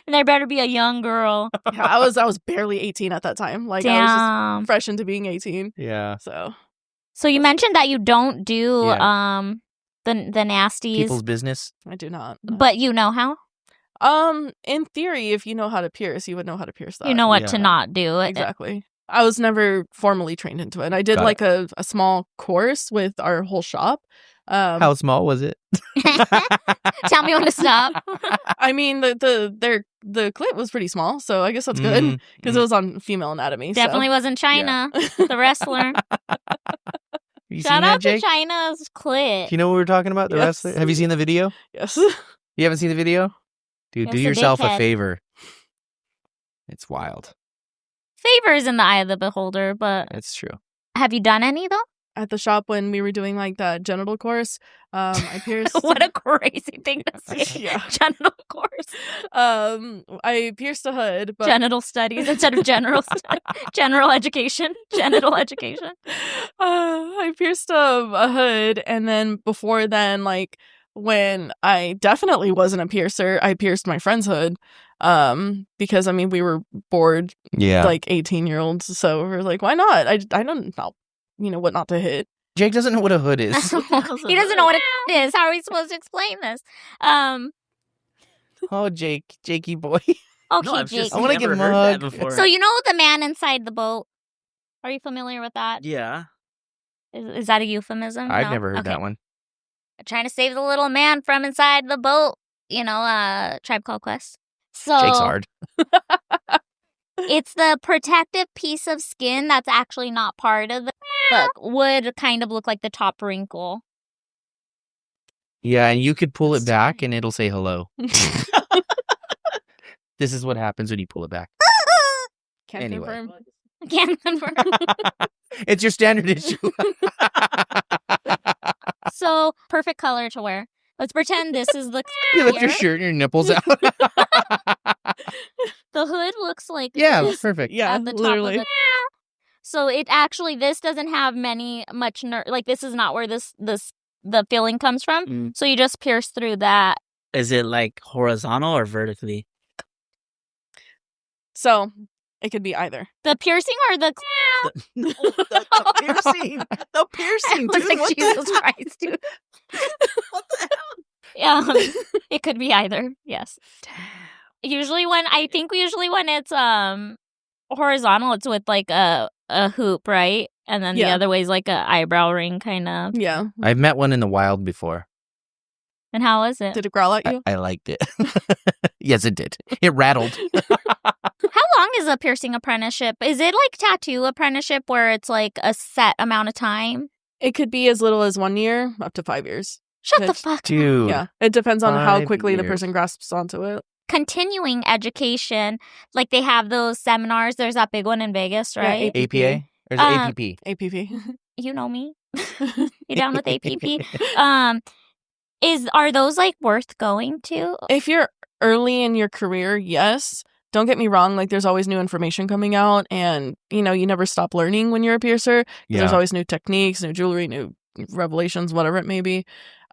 And there better be a young girl. yeah, I was barely 18 at that time. Like I was Damn. just fresh into being 18. Yeah. So you mentioned that you don't do Yeah. the nasties, People's business. I do not. No. but you know how? In theory, if you know how to pierce, you would know how to pierce that. You know what yeah. to not do. Exactly. I was never formally trained into it. I did Got like a small course with our whole shop. How small was it? Tell me when to stop. I mean, the clit was pretty small, so I guess that's good because it was on female anatomy. Definitely so. wasn't China, the wrestler. You Shout seen out that, Jake? to China's clit. Do you know what we were talking about? The Yes. wrestler? Have you seen the video? Yes. You haven't seen the video? Dude, Yes, do the yourself big a head. favor. It's wild. Favor is in the eye of the beholder, but It's true. have you done any though? At the shop when we were doing like that genital course, I pierced. What a crazy thing to say. Yeah. Genital course. I pierced a hood, but Genital studies instead of general education. Genital education. I pierced a hood, and then before then, like when I definitely wasn't a piercer, I pierced my friend's hood. Because I mean we were bored, Yeah. like 18-year-olds, so we were like, why not? I don't know, what not to hit. Jake doesn't know what a hood is. He doesn't know what it is. How are we supposed to explain this? Oh, Jakey boy. Okay, I've Jake. just I wanna never give him a heard that hug. before. So you know the man inside the boat? Are you familiar with that? yeah. Is that a euphemism? I've No? never heard Okay. that one. Trying to save the little man from inside the boat. Tribe Called Quest. So Jake's hard. it's the protective piece of skin that's actually not part of the book. Would kind of look like the top wrinkle. Yeah, and you could pull it back and it'll say hello. This is what happens when you pull it back. Can't Anyway. confirm. Can't confirm. It's your standard issue. So perfect color to wear. Let's pretend this is the You lift your here. shirt and your nipples out. The hood looks like Yeah, this perfect. Yeah, at the top literally. of the. So it actually this doesn't have much nerve. Like this is not where the feeling comes from. Mm. So you just pierce through that. Is it like horizontal or vertically? So it could be either. The piercing or the. the piercing. The piercing, I was dude. like, What the Jesus hell? Christ, dude. What the hell? It could be either. Yes. Usually when it's horizontal, it's with like a hoop, right? And then the Yeah. other way is like a eyebrow ring kind of. Yeah. I've met one in the wild before. And how is it? Did it growl at you? I liked it. Yes, it did. It rattled. How long is a piercing apprenticeship? Is it like tattoo apprenticeship where it's like a set amount of time? It could be as little as 1 year up to 5 years. Shut the Bitch. fuck up. Dude. Yeah. It depends on how 5 quickly the years. person grasps onto it. Continuing education, like they have those seminars. There's that big one in Vegas, right? Yeah, APA? Or is it APP? APP. You know me. You down with APP? Are those like worth going to? If you're early in your career, yes. Don't get me wrong, like there's always new information coming out, and you never stop learning when you're a piercer. 'Cause There's always new techniques, new jewelry, new revelations, whatever it may be.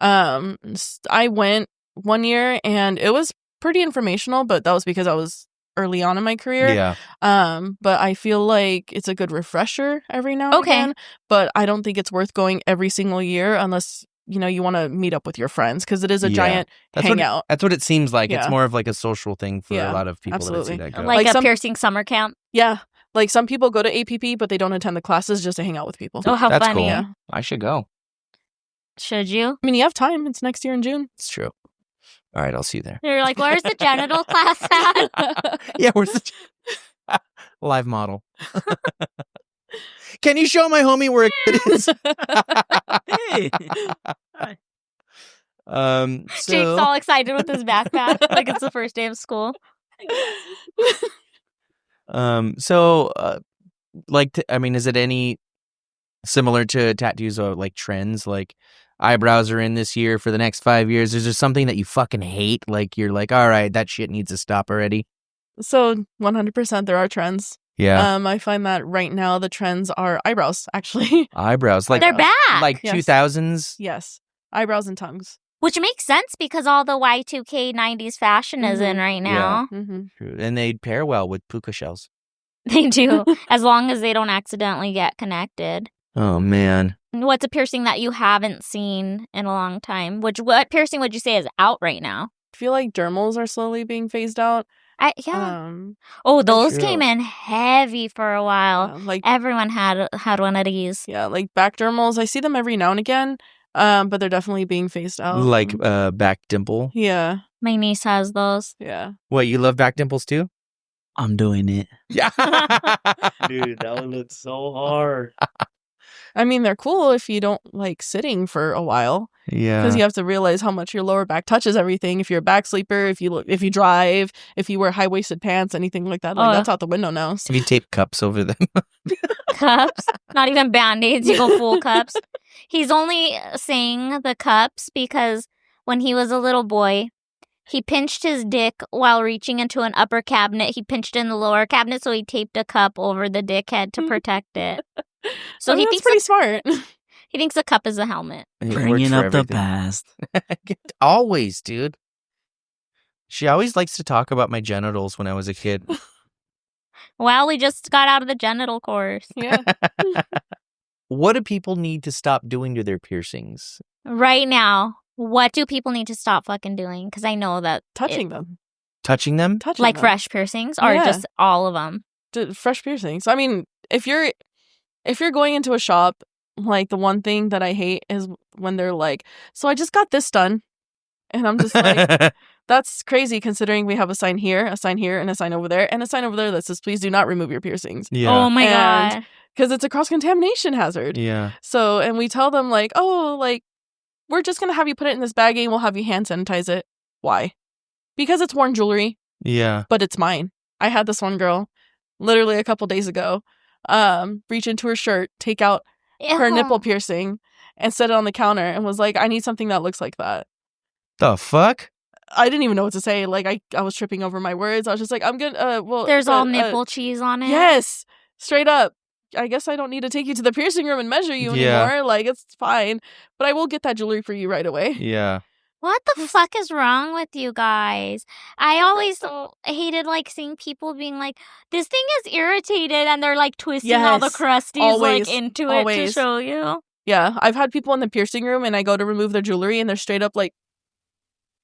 I went 1 year and it was pretty informational, but that was because I was early on in my career. Yeah. But I feel like it's a good refresher every now and Okay. again. But I don't think it's worth going every single year unless you want to meet up with your friends because it is a Yeah. giant hangout. That's what it seems like. It's Yeah. more of like a social thing for Yeah, a lot of people absolutely. that see that go. Like a some- piercing summer camp. Yeah. Like some people go to APP, but they don't attend the classes just to hang out with people. Oh, how That's funny. cool. Yeah. I should go. Should you? I mean, you have time. It's next year in June. It's true. All right, I'll see you there. You're like, where's the genital class at? Yeah, where's the live model? Can you show my homie where it is? Jake's So all excited with his backpack, like it's the first day of school. is it any similar to tattoos or like trends? Like eyebrows are in this year for the next 5 years. Is there something that you fucking hate? Like you're like, all right, that shit needs to stop already. So 100% there are trends. Yeah, I find that right now the trends are eyebrows, actually. eyebrows. Like They're back. like Yes. 2000s. Yes. Eyebrows and tongues. Which makes sense because all the Y2K 90s fashion is in right now. Mm-hmm. And they pair well with puka shells. They do, as long as they don't accidentally get connected. Oh man. What's a piercing that you haven't seen in a long time? What piercing would you say is out right now? I feel like dermals are slowly being phased out. Yeah. Those true. came in heavy for a while. Like Everyone had one of these. yeah, like back dermals. I see them every now and again, but they're definitely being phased out. Like back dimple. Yeah, My niece has those. yeah. What, you love back dimples too? I'm doing it. Yeah. Dude, that one looks so hard. I mean, they're cool if you don't like sitting for a while Yeah. because you have to realize how much your lower back touches everything. If you're a back sleeper, if you drive, if you wear high waisted pants, anything like that, Oh. that's out the window now. If you tape cups over them. Cups. Not even band-aids. You go full cups. He's only saying the cups because when he was a little boy, he pinched his dick while reaching into an upper cabinet. He pinched in the lower cabinet, so he taped a cup over the dick head to protect it. So I mean, he that's thinks pretty smart. he thinks a cup is a helmet. It works Bringing for up the everything. past. Always, dude. She always likes to talk about my genitals when I was a kid. Well, we just got out of the genital course. Yeah. What do people need to stop doing to their piercings? Right now, what do people need to stop fucking doing? Because I know that Touching them. Touching them? Touching like them. fresh piercings or Yeah. just all of them. Fresh piercings. I mean, if you're going into a shop, like the one thing that I hate is when they're like, so I just got this done. And I'm just like, that's crazy considering we have a sign here, and a sign over there, and a sign over there that says, please do not remove your piercings. Yeah. Oh my And- god. Because it's a cross-contamination hazard. Yeah. So, and we tell them like, oh, like, we're just going to have you put it in this baggie and we'll have you hand sanitize it. Why? Because it's worn jewelry, Yeah. but it's mine. I had this one girl literally a couple days ago reach into her shirt, take out her Ew. nipple piercing and set it on the counter and was like, I need something that looks like that. The fuck? I didn't even know what to say. Like, I was tripping over my words. I was just like, I'm good. Well, There's all nipple cheese on it. Yes, straight up. I guess I don't need to take you to the piercing room and measure you Yeah. anymore. Like, it's fine. But I will get that jewelry for you right away. Yeah. What the fuck is wrong with you guys? I always hated like seeing people being like, this thing is irritated, and they're like twisting all the Yes. crusties Always. like into it to Always. show you. Yeah, I've had people in the piercing room and I go to remove their jewelry and they're straight up like,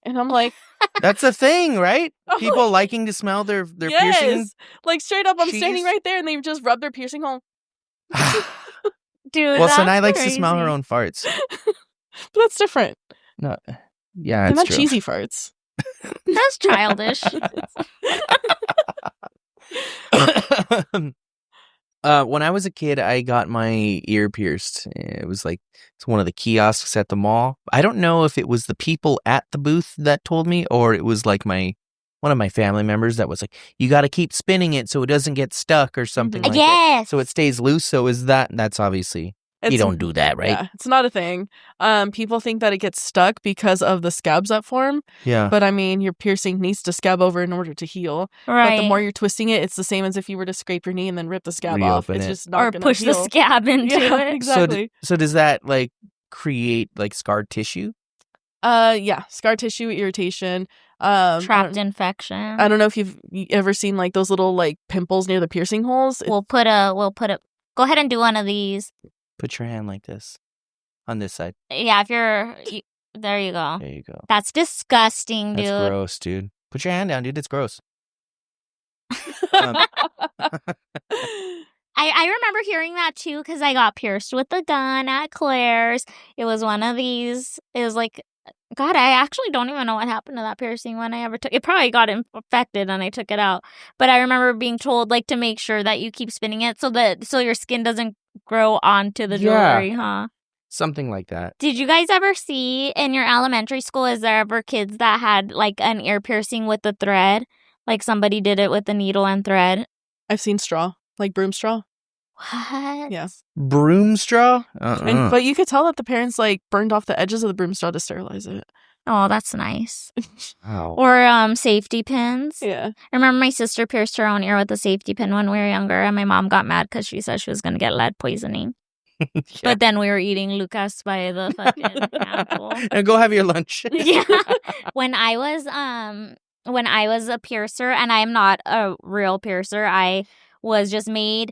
and I'm like, That's a thing, right? People liking to smell their yes. piercing. Like straight up, I'm cheese? standing right there and they've just rubbed their piercing hole. Dude, Well, that's Sanai likes to smell her crazy. own farts. But that's different. No. Yeah, They're it's not true. cheesy farts. That's childish. When I was a kid, I got my ear pierced. It was like it's one of the kiosks at the mall. I don't know if it was the people at the booth that told me, or it was like one of my family members that was like, "You got to keep spinning it so it doesn't get stuck or something like that, Yes. so it stays loose." So is that's obviously you It's- don't do that, right? Yeah, it's not a thing. People think that it gets stuck because of the scabs that form. Yeah. But I mean, your piercing needs to scab over in order to heal. Right. But the more you're twisting it, it's the same as if you were to scrape your knee and then rip the scab off. Reopen It's it. just not or gonna push the heal. scab into Yeah, it. exactly. So does that like create like scar tissue? Yeah, scar tissue, irritation. Trapped infection. I don't know if you've ever seen like those little like pimples near the piercing holes. We'll put a. Go ahead and do one of these. Put your hand like this. on this side. Yeah, if there you go. There you go. That's disgusting, dude. That's gross, dude. Put your hand down, dude. It's gross. I remember hearing that too because I got pierced with a gun at Claire's. It was one of these. It was like, God, I actually don't even know what happened to that piercing when I ever took it. Probably got infected and I took it out. But I remember being told like to make sure that you keep spinning it so your skin doesn't grow onto the jewelry, huh? Something like that. Did you guys ever see in your elementary school, is there ever kids that had like an ear piercing with the thread? Like somebody did it with the needle and thread? I've seen straw, like broom straw. What? Yeah. Broom straw? But you could tell that the parents like burned off the edges of the broom straw to sterilize it. Oh, that's nice. Wow. Or safety pins. Yeah. I remember my sister pierced her own ear with a safety pin when we were younger, and my mom got mad because she said she was going to get lead poisoning. Yeah. But then we were eating Lucas by the fucking apple. And go have your lunch. Yeah. When I was a piercer, and I am not a real piercer, I was just made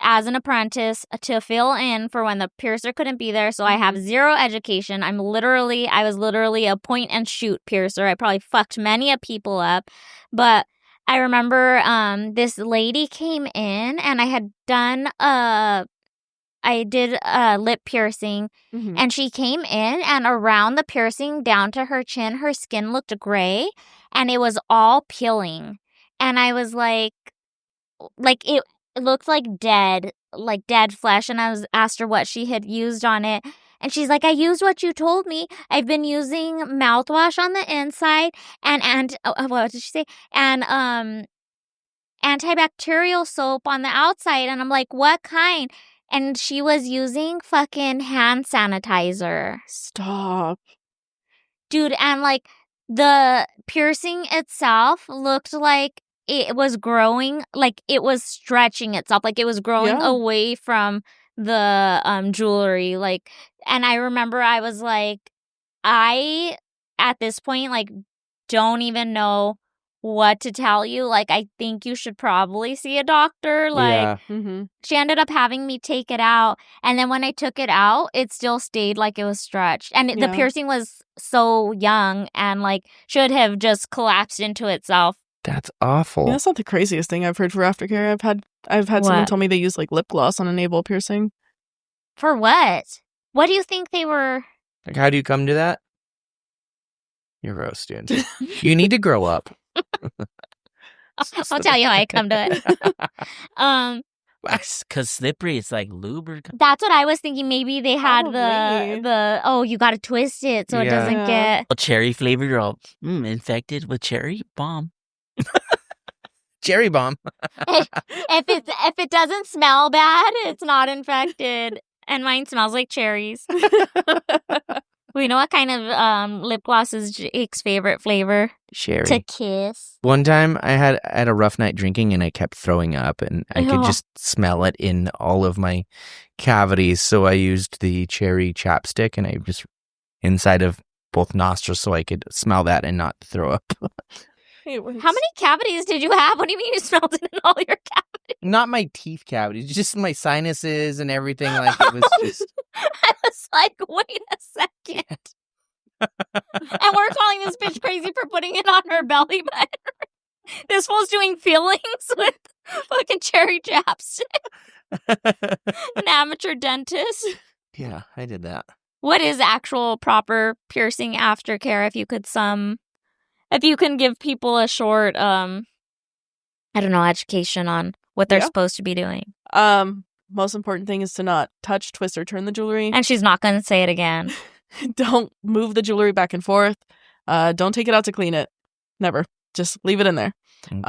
as an apprentice to fill in for when the piercer couldn't be there. So I have zero education. I was literally a point and shoot piercer. I probably fucked many a people up. But I remember this lady came in, and I did a lip piercing, and she came in, and around the piercing down to her chin, her skin looked gray, and it was all peeling. And I was like it looked like dead flesh. And I asked her what she had used on it. And she's like, I used what you told me. I've been using mouthwash on the inside and what did she say? And antibacterial soap on the outside. And I'm like, what kind? And she was using fucking hand sanitizer. Stop. Dude, and like the piercing itself looked like it was growing, like it was stretching itself, like it was growing away from the jewelry. Like, and I remember I was like, at this point, like, don't even know what to tell you. Like, I think you should probably see a doctor. Like, she ended up having me take it out. And then when I took it out, it still stayed like it was stretched. And the piercing was so young and like should have just collapsed into itself. That's awful. Yeah, that's not the craziest thing I've heard for aftercare. I've had someone tell me they use like lip gloss on a navel piercing. For what? What do you think they were? Like, how do you come to that? You're gross, dude. You need to grow up. I'll tell you how I come to it. Because slippery, it's like lubricant. That's what I was thinking. Maybe they had you got to twist it so it doesn't get cherry flavored or infected with cherry bomb. Cherry bomb. if it doesn't smell bad, it's not infected. And mine smells like cherries. We know what kind of lip gloss is Jake's favorite flavor? Cherry. To kiss. One time I had a rough night drinking and I kept throwing up and I could just smell it in all of my cavities. So I used the cherry chapstick and I just inside of both nostrils so I could smell that and not throw up. How many cavities did you have? What do you mean you smelled it in all your cavities? Not my teeth cavities, just my sinuses and everything. Like it was just. I was like, wait a second. And we're calling this bitch crazy for putting it on her belly button. This fool's doing feelings with fucking cherry chapstick. An amateur dentist. Yeah, I did that. What is actual proper piercing aftercare? If you can give people a short, education on what they're supposed to be doing. Most important thing is to not touch, twist, or turn the jewelry. And she's not going to say it again. Don't move the jewelry back and forth. Don't take it out to clean it. Never. Just leave it in there. Okay.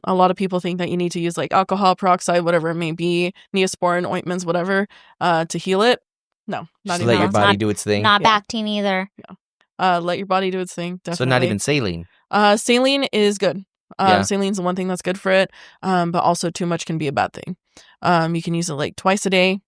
A lot of people think that you need to use like alcohol, peroxide, whatever it may be, Neosporin, ointments, whatever, to heal it. No, not even. Let your body do its thing. Not Bactine either. Yeah. Let your body do its thing. Definitely. So not even saline. Saline is good. Saline's the one thing that's good for it. But also too much can be a bad thing. You can use it like twice a day,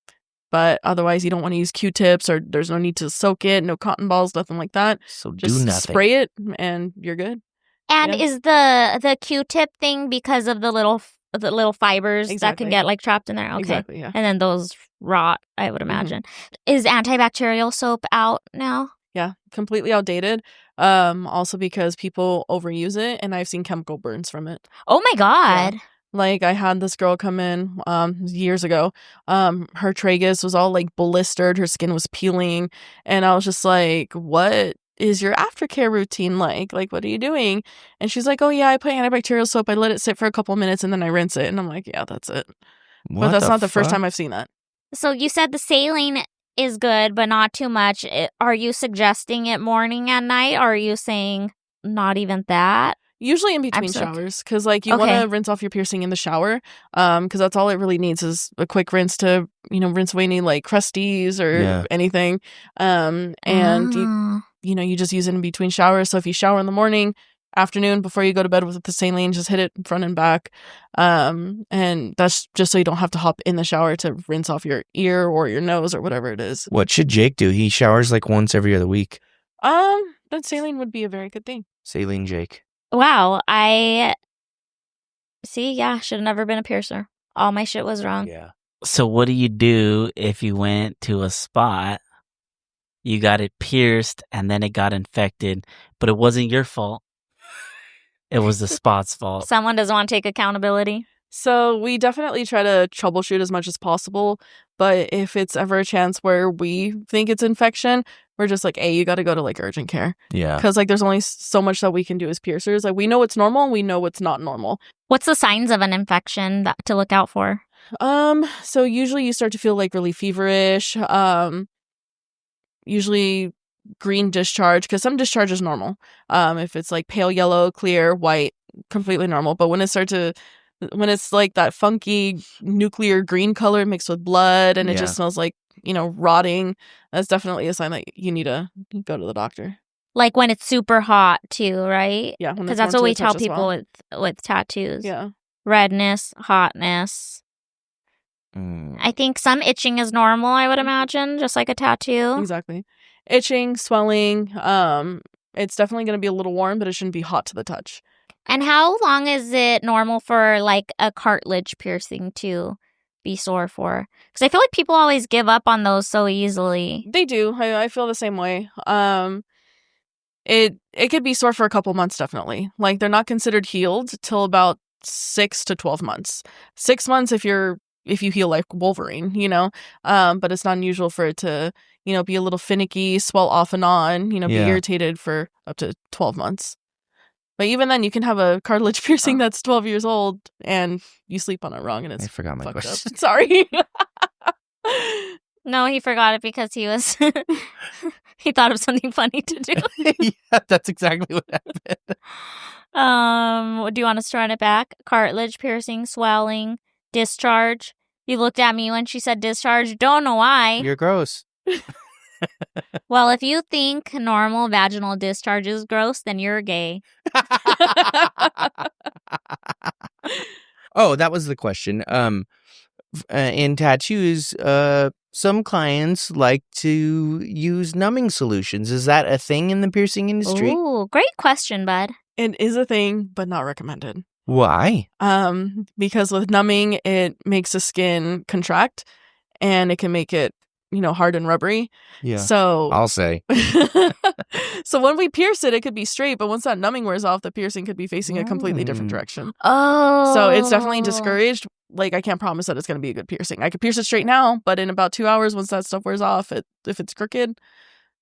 but otherwise you don't want to use Q-tips or there's no need to soak it, no cotton balls, nothing like that. So just do nothing. Spray it and you're good. And is the Q-tip thing because of the little the little fibers that Exactly. can get like trapped in there. Okay. Exactly, yeah. And then those rot, I would imagine. Is antibacterial soap out now? Yeah, completely outdated. Also because people overuse it, and I've seen chemical burns from it. Oh my God. Like, I had this girl come in years ago. Her tragus was all like blistered, her skin was peeling, and I was just like, what is your aftercare routine like? Like, what are you doing? And she's like, oh yeah, I put antibacterial soap, I let it sit for a couple minutes, and then I rinse it. And I'm like, yeah, that's it. But that's not the first time I've seen that. So you said the saline is good, but not too much. Are you suggesting it morning and night, or are you saying not even that? Usually in between showers, because like you want to rinse off your piercing in the shower, because that's all it really needs is a quick rinse to, you know, rinse away any like crusties or anything. And you just use it in between showers. So if you shower in the morning, afternoon, before you go to bed with the saline, just hit it front and back. And that's just so you don't have to hop in the shower to rinse off your ear or your nose or whatever it is. What should Jake do? He showers like once every other week. Then saline would be a very good thing. Saline Jake. Wow. I see. Yeah. Should have never been a piercer. All my shit was wrong. Yeah. So what do you do if you went to a spot, you got it pierced, and then it got infected, but it wasn't your fault? It was the spot's fault. Someone doesn't want to take accountability. So we definitely try to troubleshoot as much as possible. But if it's ever a chance where we think it's infection, we're just like, hey, you got to go to like urgent care. Yeah. Because like there's only so much that we can do as piercers. Like we know what's normal and we know what's not normal. What's the signs of an infection to look out for? So usually you start to feel like really feverish. Usually green discharge, because some discharge is normal. If it's like pale yellow, clear, white, completely normal. But when it's like that funky nuclear green color mixed with blood and it just smells like, you know, rotting, that's definitely a sign that you need to go to the doctor. Like when it's super hot too, right? Yeah, because that's what we tell people with tattoos. Yeah, redness, hotness. I think some itching is normal, I would imagine, just like a tattoo. Exactly. Itching, swelling. It's definitely going to be a little warm, but it shouldn't be hot to the touch. And how long is it normal for like a cartilage piercing to be sore for? Because I feel like people always give up on those so easily. They do. I feel the same way. It could be sore for a couple months, definitely. Like they're not considered healed till about 6 to 12 months. 6 months if you heal like Wolverine, you know. But it's not unusual for it to, you know, be a little finicky, swell off and on, you know, be irritated for up to 12 months. But even then, you can have a cartilage piercing that's 12 years old and you sleep on it wrong and it's I forgot my question. up. Sorry. No, he forgot it because he was he thought of something funny to do. Yeah, that's exactly what happened. Do you want us to run it back? Cartilage piercing, swelling, discharge. You looked at me when she said discharge. Don't know why. You're gross. Well, if you think normal vaginal discharge is gross, then you're gay. Oh, that was the question. In tattoos, some clients like to use numbing solutions. Is that a thing in the piercing industry? Ooh, great question, bud. It is a thing, but not recommended. Why? Because with numbing, it makes the skin contract and it can make it, you know, hard and rubbery. Yeah. So I'll say. So when we pierce it, it could be straight, but once that numbing wears off, the piercing could be facing a completely different direction. Oh. So it's definitely discouraged. Like, I can't promise that it's going to be a good piercing. I could pierce it straight now, but in about 2 hours, once that stuff wears off, if it's crooked,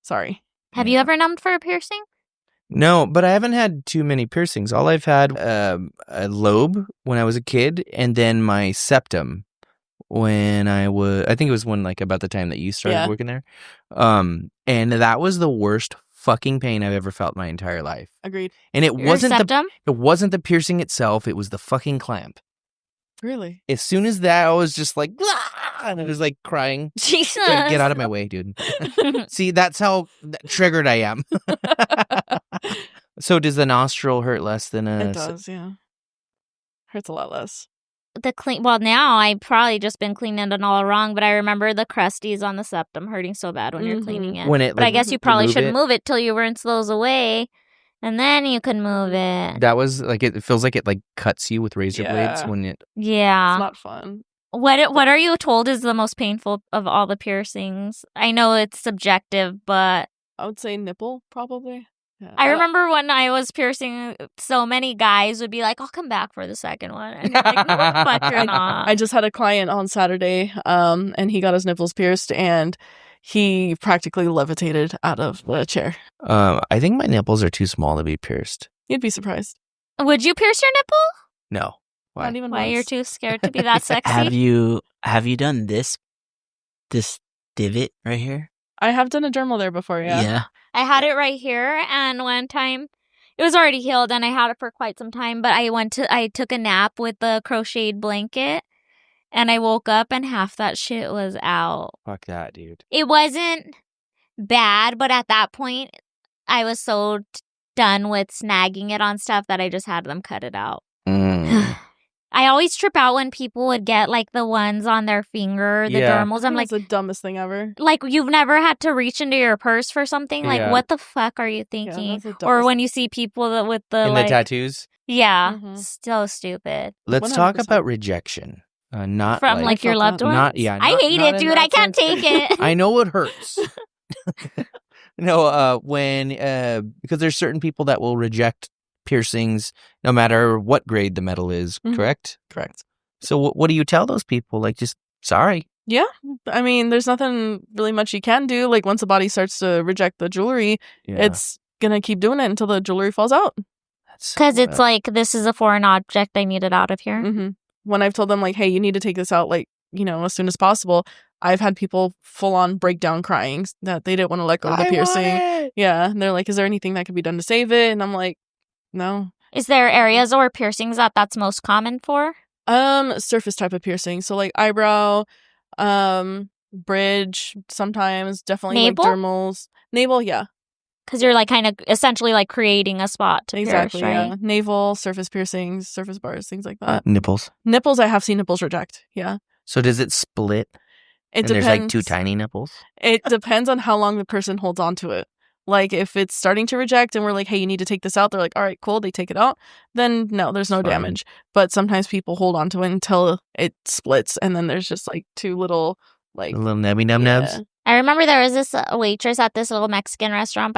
sorry. Have you ever numbed for a piercing? No, but I haven't had too many piercings. All I've had a lobe when I was a kid, and then my septum when I think it was when like about the time that you started working there. And that was the worst fucking pain I've ever felt my entire life. Agreed. And it Your wasn't septum? it wasn't the piercing itself, it was the fucking clamp. Really? As soon as that, I was just like, ah! And I was like crying. Jesus. Get out of my way, dude. See, that's how triggered I am. So does the nostril hurt less than a... It does, yeah. Hurts a lot less. Well, now I've probably just been cleaning it all wrong, but I remember the crusties on the septum hurting so bad when you're cleaning it. When it, but I like, guess you probably move shouldn't it. move it till you rinse those away And then you can move it. That was like it feels like it like cuts you with razor blades Yeah. when it. Yeah. It's not fun. What are you told is the most painful of all the piercings? I know it's subjective, but I would say nipple, probably. Yeah. I remember when I was piercing, so many guys would be like, "I'll come back for the second one," and you're like, "No, fuck, you're not." I just had a client on Saturday, and he got his nipples pierced, and he practically levitated out of the chair. I think my nipples are too small to be pierced. You'd be surprised. Would you pierce your nipple? No. Why? Not even Why you're once. too scared to be that sexy? Have you done this divot right here? I have done a dermal there before, yeah. I had it right here, and one time it was already healed, and I had it for quite some time. But I took a nap with the crocheted blanket, and I woke up, and half that shit was out. Fuck that, dude. It wasn't bad, but at that point, I was so done with snagging it on stuff that I just had them cut it out. I always trip out when people would get like the ones on their finger, the dermals. I'm like, that's the dumbest thing ever. like you've never had to reach into your purse for something. Like, Yeah. what the fuck are you thinking? that's the Or dumbest when you see people that with the In like, the tattoos. yeah, Mhm. so stupid. Let's talk 100%. about rejection. Not From like your felt loved that. ones. Not yeah. I not- hate not it, in dude. I that can't sense. take it. I know it hurts. No, when because there's certain people that will reject piercings no matter what grade the metal is. Mhm. Correct. Correct. So what do you tell those people? Like, just sorry. Yeah. I mean, there's nothing really much you can do. Like, once the body starts to reject the jewelry, Yeah. it's going to keep doing it until the jewelry falls out. Because it's like, this is a foreign object. I need it out of here. Mm-hmm. When I've told them, like, hey, you need to take this out, like, as soon as possible, I've had people full on breakdown crying that they didn't want to let go of the piercing. Yeah. And they're like, is there anything that could be done to save it? And I'm like, no. Is there areas or piercings that's most common for? Surface type of piercing. So like eyebrow, bridge, sometimes definitely Navel? like dermals. Navel, yeah. Because you're like kind of essentially like creating a spot to Exactly, pierce, right? yeah. Navel, surface piercings, surface bars, things like that. Nipples. Nipples, I have seen nipples reject. Yeah. So does it split? It and depends. there's like two tiny nipples. It depends on how long the person holds on to it. Like if it's starting to reject and we're like, hey, you need to take this out. They're like, all right, cool. They take it out. Then no, there's no Fine. damage. But sometimes people hold on to it until it splits. And then there's just like two little like The little nebby nub nubs. yeah. I remember there was this waitress at this little Mexican restaurant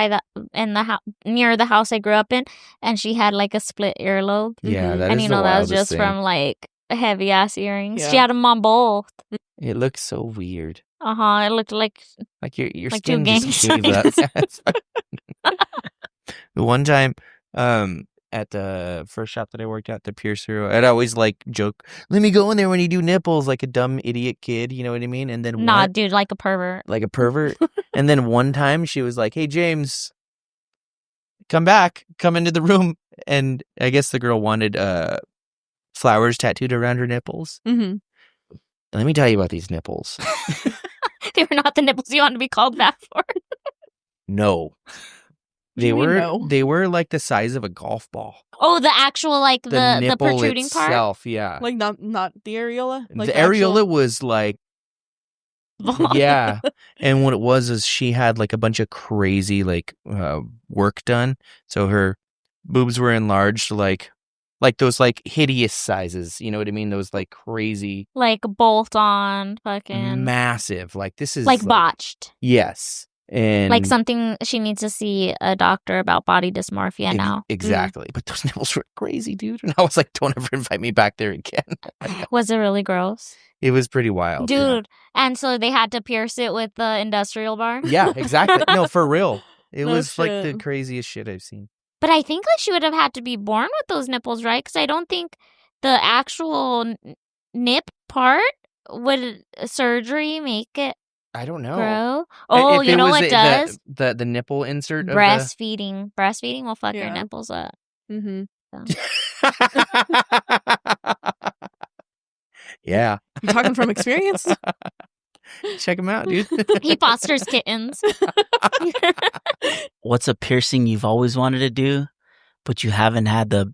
near the house I grew up in, and she had like a split earlobe. Yeah, Mhm. that And is you the know that was wildest just thing. from like heavy ass earrings. She Yeah. had them on both. It looks so weird. It looked like Like your Like two skin gang just gave up. signs. The one time, at the first shop that I worked at, the piercer, I'd always like joke, "Let me go in there when you do nipples," like a dumb idiot kid. You know what I mean? And then nah, one- dude, like a pervert. like a pervert. And then one time she was like, "Hey James, come into the room." And I guess the girl wanted flowers tattooed around her nipples. Mhm. Let me tell you about these nipples. They were not the nipples you want to be called back for. No. They do you were know? they were like the size of a golf ball. Oh, the actual like the nipple protruding part. itself, yeah. Like not the areola. Like the actual- areola was like yeah. And what it was is she had like a bunch of crazy like work done. So her boobs were enlarged like those like hideous sizes. You know what I mean? Those like crazy like bolt on, fucking massive. Like this is like botched. Yes. And Like something she needs to see a doctor about body dysmorphia now. Exactly. But those nipples were crazy, dude. And I was like, don't ever invite me back there again. Was it really gross? It was pretty wild. yeah. Dude. And so they had to pierce it with the industrial bar. Yeah, exactly. No, for real. It No was like the shit. craziest shit I've seen. But I think like she would have had to be born with those nipples, right? Because I don't think the actual nip part would surgery make it I don't know. grow. Oh, If you it know was what does? the nipple insert of Breastfeeding. Breastfeeding will fuck your Yeah. nipples up. Mhm. Yeah. You talking from experience? Check them out, dude. He fosters kittens. What's a piercing you've always wanted to do, but you haven't had the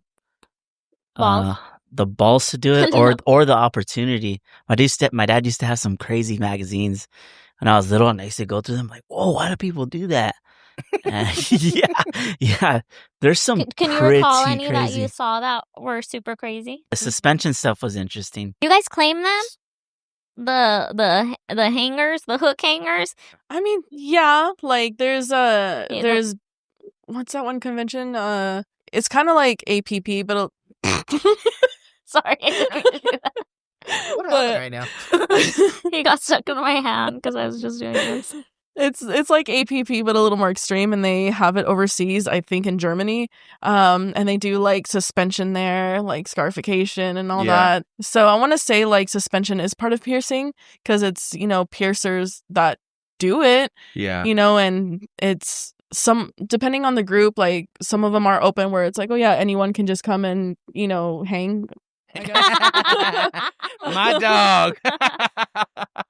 Balls? the balls to do it, or the opportunity? My dad used to have some crazy magazines when I was little, and I used to go through them like, whoa, why do people do that? Yeah. There's some Can you pretty recall any crazy. that you saw that were super crazy? The suspension stuff was interesting. You guys claim them? The hangers, the hook hangers? I mean, yeah, like there's what's that one convention? It's kind of like APP, but Sorry. What But- happened right now? He got stuck in my hand because I was just doing this. it's like APP but a little more extreme, and they have it overseas, I think in Germany. And they do like suspension there, like scarification and all Yeah. that. So I want to say like suspension is part of piercing because it's, piercers that do it, Yeah. and it's depending on the group, like some of them are open where it's like, oh yeah, anyone can just come and, hang. I guess. My dog.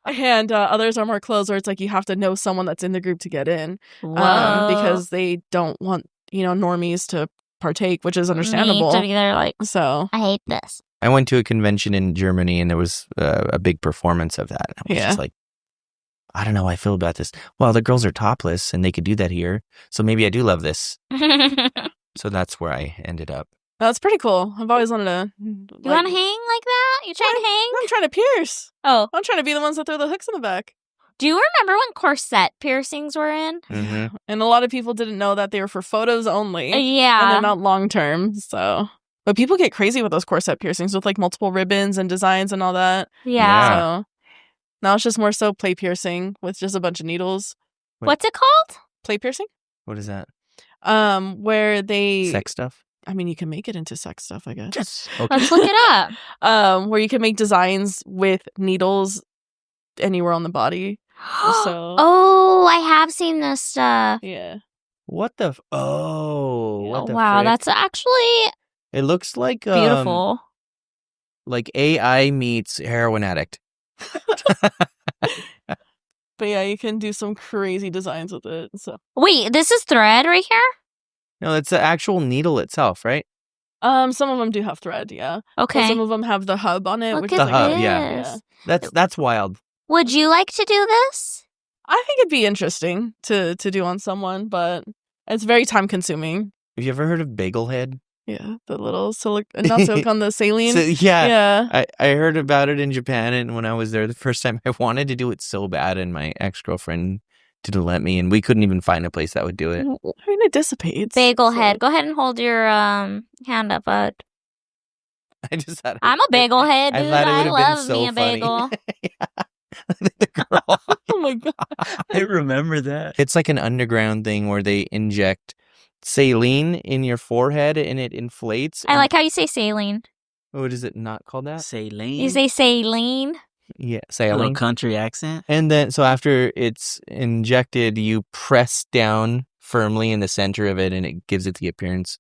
And others are more closed where it's like you have to know someone that's in the group to get in, Whoa. because they don't want normies to partake, which is understandable. Me to be there like, So I hate this. I went to a convention in Germany and there was a big performance of that. I was Yeah. just like, I don't know how I feel about this. Well, the girls are topless and they could do that here. So maybe I do love this. So that's where I ended up. that's pretty cool. I've always wanted to. You want to hang like that? You trying to hang? I'm trying to pierce. Oh, I'm trying to be the ones that throw the hooks in the back. do you remember when corset piercings were in? Mm-hmm. And a lot of people didn't know that they were for photos only. And Yeah. they're not long term. So, but people get crazy with those corset piercings with like multiple ribbons and designs and all that. Yeah. So now it's just more so play piercing with just a bunch of needles. What's it called? Play piercing? What is that? Where they Sex stuff? I mean, you can make it into sex stuff, I guess. Okay. Let's look it up. Where you can make designs with needles anywhere on the body. So Oh, I have seen this stuff. yeah. What the? What the Wow, frick? that's actually It looks like beautiful. like AI meets heroin addict. But yeah, you can do some crazy designs with it. So Wait, this is thread right here? No, it's the actual needle itself, right? some of them do have thread, yeah. But Okay. some of them have the hub on it, Look which at is the like hub, yeah. this. That's wild. Would you like to do this? I think it'd be interesting to do on someone, but it's very time consuming. Have you ever heard of bagel head? Yeah, the little not silicone, the saline. So, yeah. Yeah. I heard about it in Japan, and when I was there the first time, I wanted to do it so bad, and my ex-girlfriend didn't let me, and we couldn't even find a place that would do it. I mean, it dissipates. Bagel so- head. Go ahead and hold your hand up, bud. I just thought I'm a bagel head, I dude. thought it I would have been love so me a funny. bagel. The girl. Oh my god. I remember that. It's like an underground thing where they inject saline in your forehead and it inflates. I and- like how you say saline. What is it not called that? Saline. You say saline. Yeah, a little saline. country accent. And then, so after it's injected, you press down firmly in the center of it, and it gives it the appearance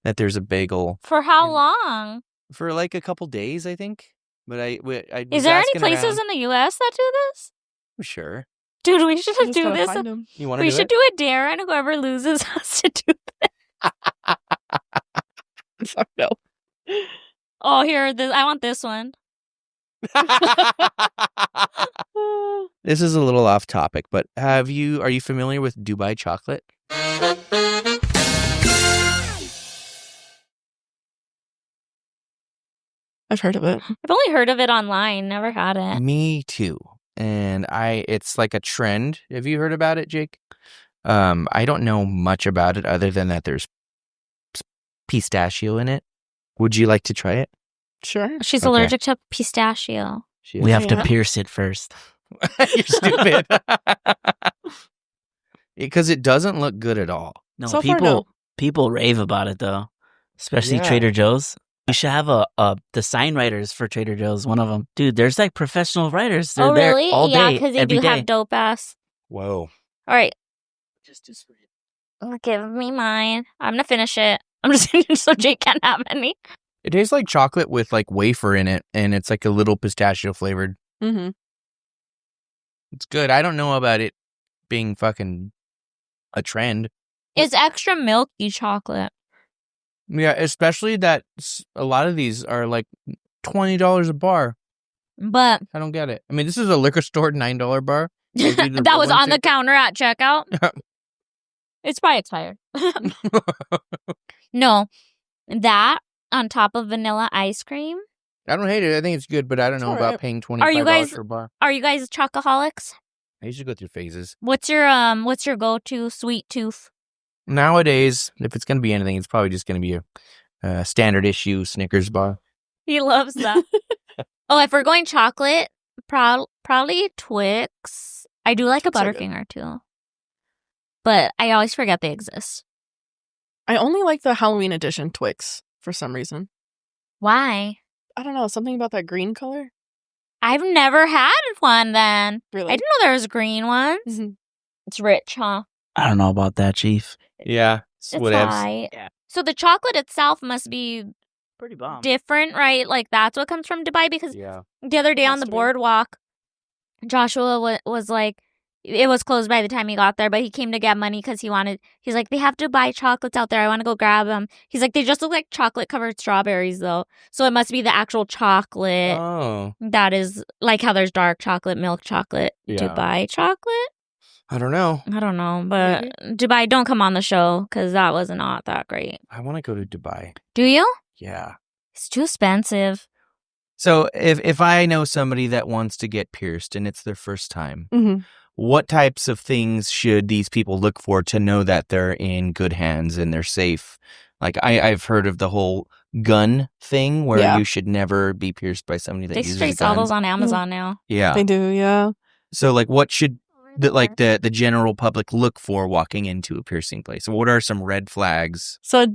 that there's a bagel For how And- long? for like a couple days, I think. But I Is was there any asking places around. in the U.S. that do this? Sure. Dude, we should Just do gotta this. find 'em. You want to We do should it? do a dare, and whoever loses has to do Fuck no. Oh, here, I want this one. This is a little off topic, but are you familiar with Dubai chocolate? I've heard of it. I've only heard of it online, never had it. Me too. And it's like a trend. Have you heard about it, Jake? I don't know much about it other than that there's pistachio in it. Would you like to try it? Sure. She's Okay. allergic to pistachio. We have to Yeah. pierce it first. You're stupid. Because it doesn't look good at all. No, So far, no. people rave about it though, especially Yeah. Trader Joe's. We should have the sign writers for Trader Joe's. One of them, dude. There's like professional writers. They're Oh, there really? all Yeah, day, because they every do day. have dope ass. Whoa. All right, Just do sweet. give me mine. I'm gonna finish it. I'm just gonna so Jake can't have any. It tastes like chocolate with like wafer in it, and it's like a little pistachio flavored. Mm-hmm. It's good. I don't know about it being fucking a trend. It's extra milky chocolate. Yeah, especially that a lot of these are like $20 a bar. But I don't get it. I mean, this is a liquor store $9 bar. Those are the that was ones on the counter at checkout. It's probably expired. No, that on top of vanilla ice cream. I don't hate it. I think it's good, but I don't It's know all about right. paying $25 Are you guys- for a bar. Are you guys chocoholics? I usually go through phases. What's your go-to sweet tooth? Nowadays, if it's going to be anything, it's probably just going to be a standard issue Snickers bar. He loves that. Oh, if we're going chocolate, probably Twix. I do like a Twix are good. Butterfinger too, but I always forget they exist. I only like the Halloween edition Twix for some reason. Why? I don't know, something about that green color. I've never had one then. Really? I didn't know there was green ones. Mhm. It's rich, huh? I don't know about that, Chief. Yeah. It's Whatevs. right. Yeah. So the chocolate itself must be Pretty bomb. different, right? Like that's what comes from Dubai, because Yeah. the other day on Has the to be. boardwalk, Joshua was like, it was closed by the time he got there, but he came to get money because he's like, they have Dubai chocolates out there. I want to go grab them. He's like, they just look like chocolate covered strawberries though. So it must be the actual chocolate Oh. that is like how there's dark chocolate, milk chocolate, Yeah. Dubai chocolate. I don't know. I don't know, but Dubai, don't come on the show because that was not that great. I want to go to Dubai. Do you? Yeah. It's too expensive. So if I know somebody that wants to get pierced and it's their first time, Mm-hmm. what types of things should these people look for to know that they're in good hands and they're safe? Like I've heard of the whole gun thing where Yeah. you should never be pierced by somebody that They uses straight sell guns. those on Amazon now. Yeah. They do, yeah. So like what should the general public look for walking into a piercing place? What are some red flags? So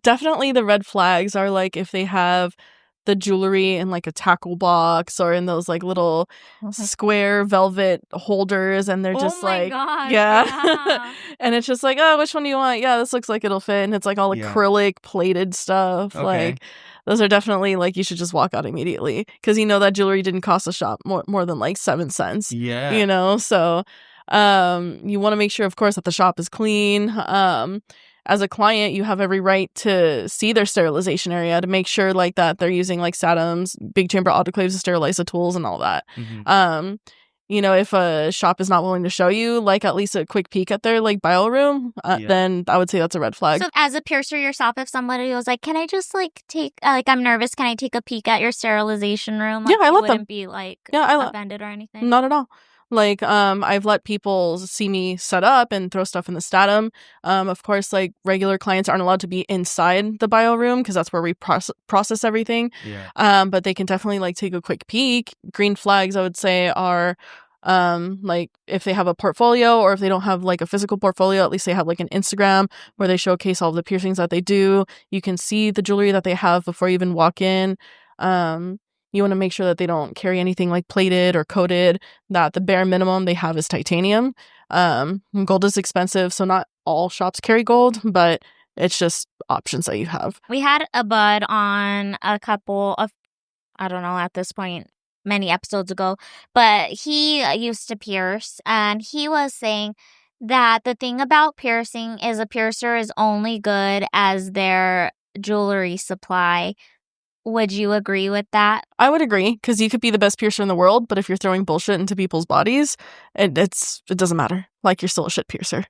definitely the red flags are like if they have the jewelry in like a tackle box or in those like little square velvet holders, and they're just oh my like, gosh, yeah. And it's just like, oh, which one do you want? Yeah, this looks like it'll fit. And it's like all Yeah. acrylic plated stuff. Okay. Like those are definitely like, you should just walk out immediately because you know that jewelry didn't cost the shop more than like 7 cents. Yeah. You know, so you want to make sure, of course, that the shop is clean. As a client, you have every right to see their sterilization area to make sure like that they're using like SATMs, big chamber autoclaves to sterilize the tools and all that. Mhm. You know, if a shop is not willing to show you like at least a quick peek at their like bio room, then I would say that's a red flag. So as a piercer yourself, if somebody was like, can I just like take, like I'm nervous, can I take a peek at your sterilization room? Yeah, Like, I you let them. wouldn't be like Yeah, I let. offended or anything? Not at all. Like, I've let people see me set up and throw stuff in the Statum. Of course, like regular clients aren't allowed to be inside the bio room because that's where we process everything. Yeah. But they can definitely like take a quick peek. Green flags, I would say, are like if they have a portfolio, or if they don't have like a physical portfolio, at least they have like an Instagram where they showcase all of the piercings that they do. You can see the jewelry that they have before you even walk in. You want to make sure that they don't carry anything like plated or coated, that the bare minimum they have is titanium. Gold is expensive, so not all shops carry gold, but it's just options that you have. We had a bud on a couple of, I don't know, at this point, many episodes ago, but he used to pierce, and he was saying that the thing about piercing is a piercer is only good as their jewelry supply. Would you agree with that? I would agree, because you could be the best piercer in the world, but if you're throwing bullshit into people's bodies, it doesn't matter. Like, you're still a shit piercer.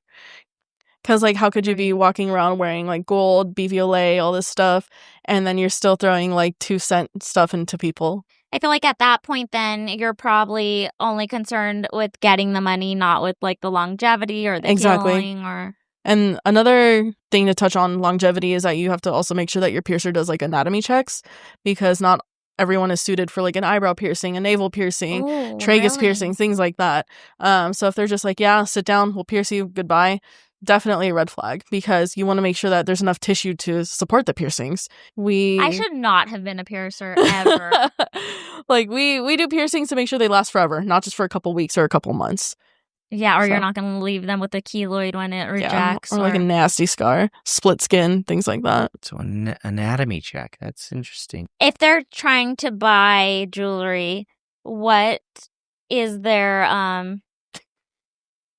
Because, like, how could you be walking around wearing, like, gold, BVLA, all this stuff, and then you're still throwing, like, 2-cent stuff into people? I feel like at that point, then, you're probably only concerned with getting the money, not with, like, the longevity or the healing or... And another thing to touch on longevity is that you have to also make sure that your piercer does like anatomy checks, because not everyone is suited for like an eyebrow piercing, a navel piercing, tragus piercing, things like that. So if they're just like, yeah, sit down, we'll pierce you, goodbye, definitely a red flag, because you want to make sure that there's enough tissue to support the piercings. I should not have been a piercer ever. Like we do piercings to make sure they last forever, not just for a couple weeks or a couple months. Yeah, or So. you're not going to leave them with a keloid when it rejects. Or like a nasty scar, split skin, things like that. So an anatomy check. That's interesting. If they're trying to buy jewelry, what is their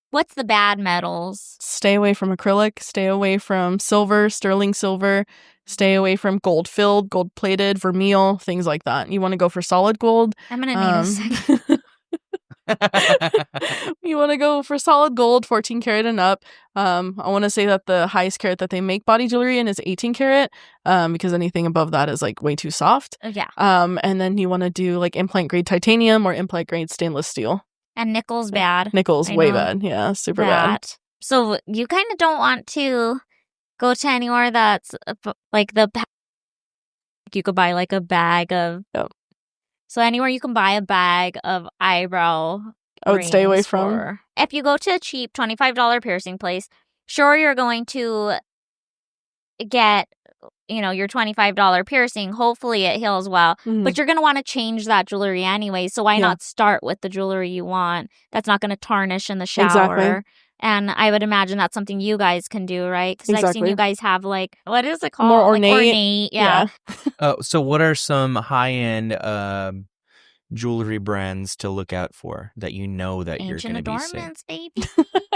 what's the bad metals? Stay away from acrylic, stay away from silver, sterling silver, stay away from gold filled, gold plated, vermeil, things like that. You want to go for solid gold. I'm going to need a second. You want to go for solid gold, 14 karat and up. I want to say that the highest carat that they make body jewelry in is 18 karat, because anything above that is like way too soft. Yeah. And then you want to do like implant grade titanium or implant grade stainless steel. And nickel's bad. Nickel's I way know bad. Yeah, super bad. that. So you kind of don't want to go to anywhere that's like you could buy like a bag of. Yep. So anywhere you can buy a bag of eyebrow. I would stay away rings from. for- If you go to a cheap $25 piercing place, sure, you're going to get, your $25 piercing. Hopefully it heals well. Mhm. But you're going to want to change that jewelry anyway. So why Yeah. not start with the jewelry you want? That's not going to tarnish in the shower. Exactly. And I would imagine that's something you guys can do, right? Because I've seen Exactly. you guys have like, what is it called? More Like ornate. ornate. Yeah. So what are some high-end jewelry brands to look out for that you know that you're Ancient going to be safe? adornments, baby.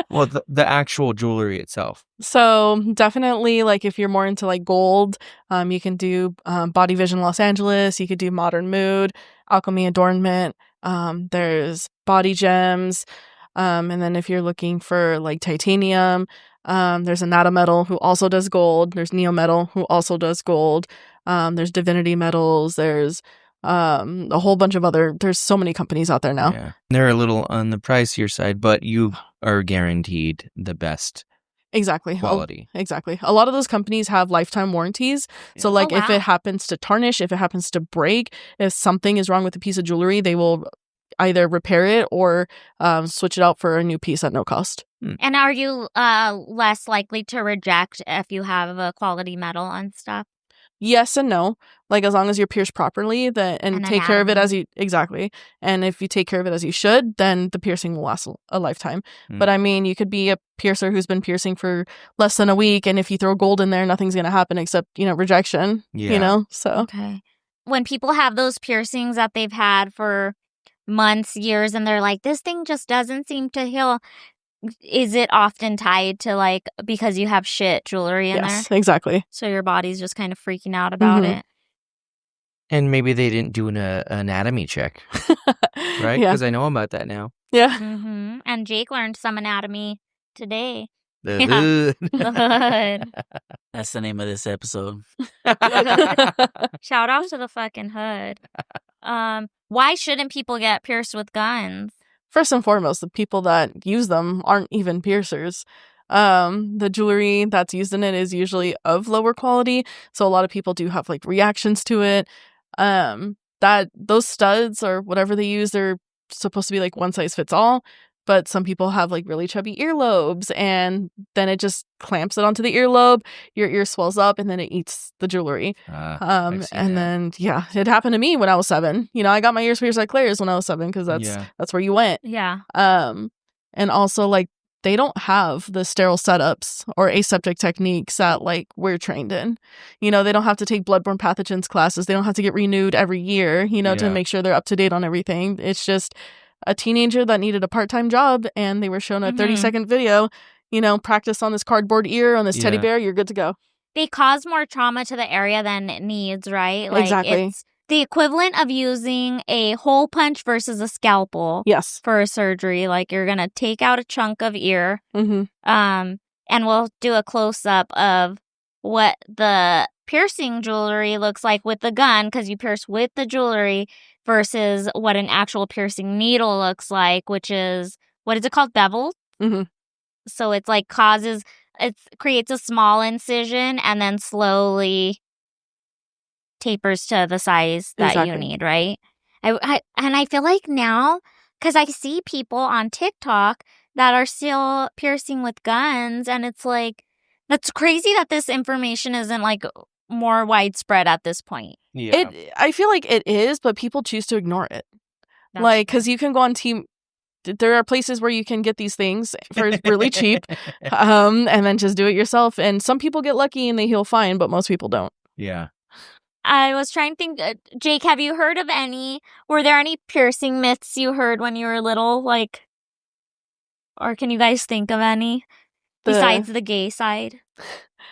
Well, the actual jewelry itself. So definitely, like if you're more into like gold, you can do Body Vision Los Angeles. You could do Modern Mood, Alchemy Adornment. There's Body Gems, and then if you're looking for like titanium, there's Anatometal who also does gold. There's Neometal who also does gold. There's Divinity Metals. There's a whole bunch of other. There's so many companies out there now. Yeah. They're a little on the pricier side, but you are guaranteed the best Exactly. quality. Exactly. A lot of those companies have lifetime warranties. So Yeah. like Oh, if wow. it happens to tarnish, if it happens to break, if something is wrong with a piece of jewelry, they will either repair it or switch it out for a new piece at no cost. And are you less likely to reject if you have a quality metal and stuff? Yes and no. Like as long as you're pierced properly and And take care of it anatomy. exactly. And if you take care of it as you should, then the piercing will last a lifetime. But I mean, you could be a piercer who's been piercing for less than a week, and if you throw gold in there, nothing's going to happen except, rejection, Yeah. So Okay. When people have those piercings that they've had for months, years, and they're like, this thing just doesn't seem to heal, is it often tied to like because you have shit jewelry in yes, there? exactly. So your body's just kind of freaking out about Mhm. it. And maybe they didn't do an anatomy check, right? Yeah. Because I know about that now. Yeah. Mm-hmm. And Jake learned some anatomy today. The Yeah. hood. The hood. That's the name of this episode. Shout out to the fucking hood. Why shouldn't people get pierced with guns? First and foremost, the people that use them aren't even piercers. The jewelry that's used in it is usually of lower quality, so a lot of people do have like reactions to it. That those studs or whatever they use, they're supposed to be like one size fits all, but some people have like really chubby earlobes, and then it just clamps it onto the earlobe. Your ear swells up, and then it eats the jewelry. I've seen And that. then it happened to me when I was 7. I got my ears pierced like Claire's when I was 7 because that's where you went. Yeah. And also like they don't have the sterile setups or aseptic techniques that like we're trained in. They don't have to take bloodborne pathogens classes. They don't have to get renewed every year, to Yeah. make sure they're up to date on everything. It's just a teenager that needed a part-time job, and they were shown a Mhm. 30-second video, practice on this cardboard ear, on this teddy Yeah. bear, you're good to go. They cause more trauma to the area than it needs, right? Like Exactly. it's the equivalent of using a hole punch versus a scalpel Yes. for a surgery. Like you're gonna take out a chunk of ear, Mm-hmm. and we'll do a close up of what the piercing jewelry looks like with the gun, because you pierce with the jewelry, versus what an actual piercing needle looks like, which is, what is it called? Beveled. Mhm. So it's like it creates a small incision and then slowly tapers to the size that you Exactly. need, right? I feel like now, because I see people on TikTok that are still piercing with guns, and it's like, that's crazy that this information isn't like more widespread at this point. Yeah. I feel like it is, but people choose to ignore it. That's Like, because you can go on Team. There are places where you can get these things for really cheap, and then just do it yourself. And some people get lucky and they heal fine, but most people don't. Yeah. I was trying to think, Jake, have you heard of were there any piercing myths you heard when you were little? Like, or can you guys think of any besides the gay side?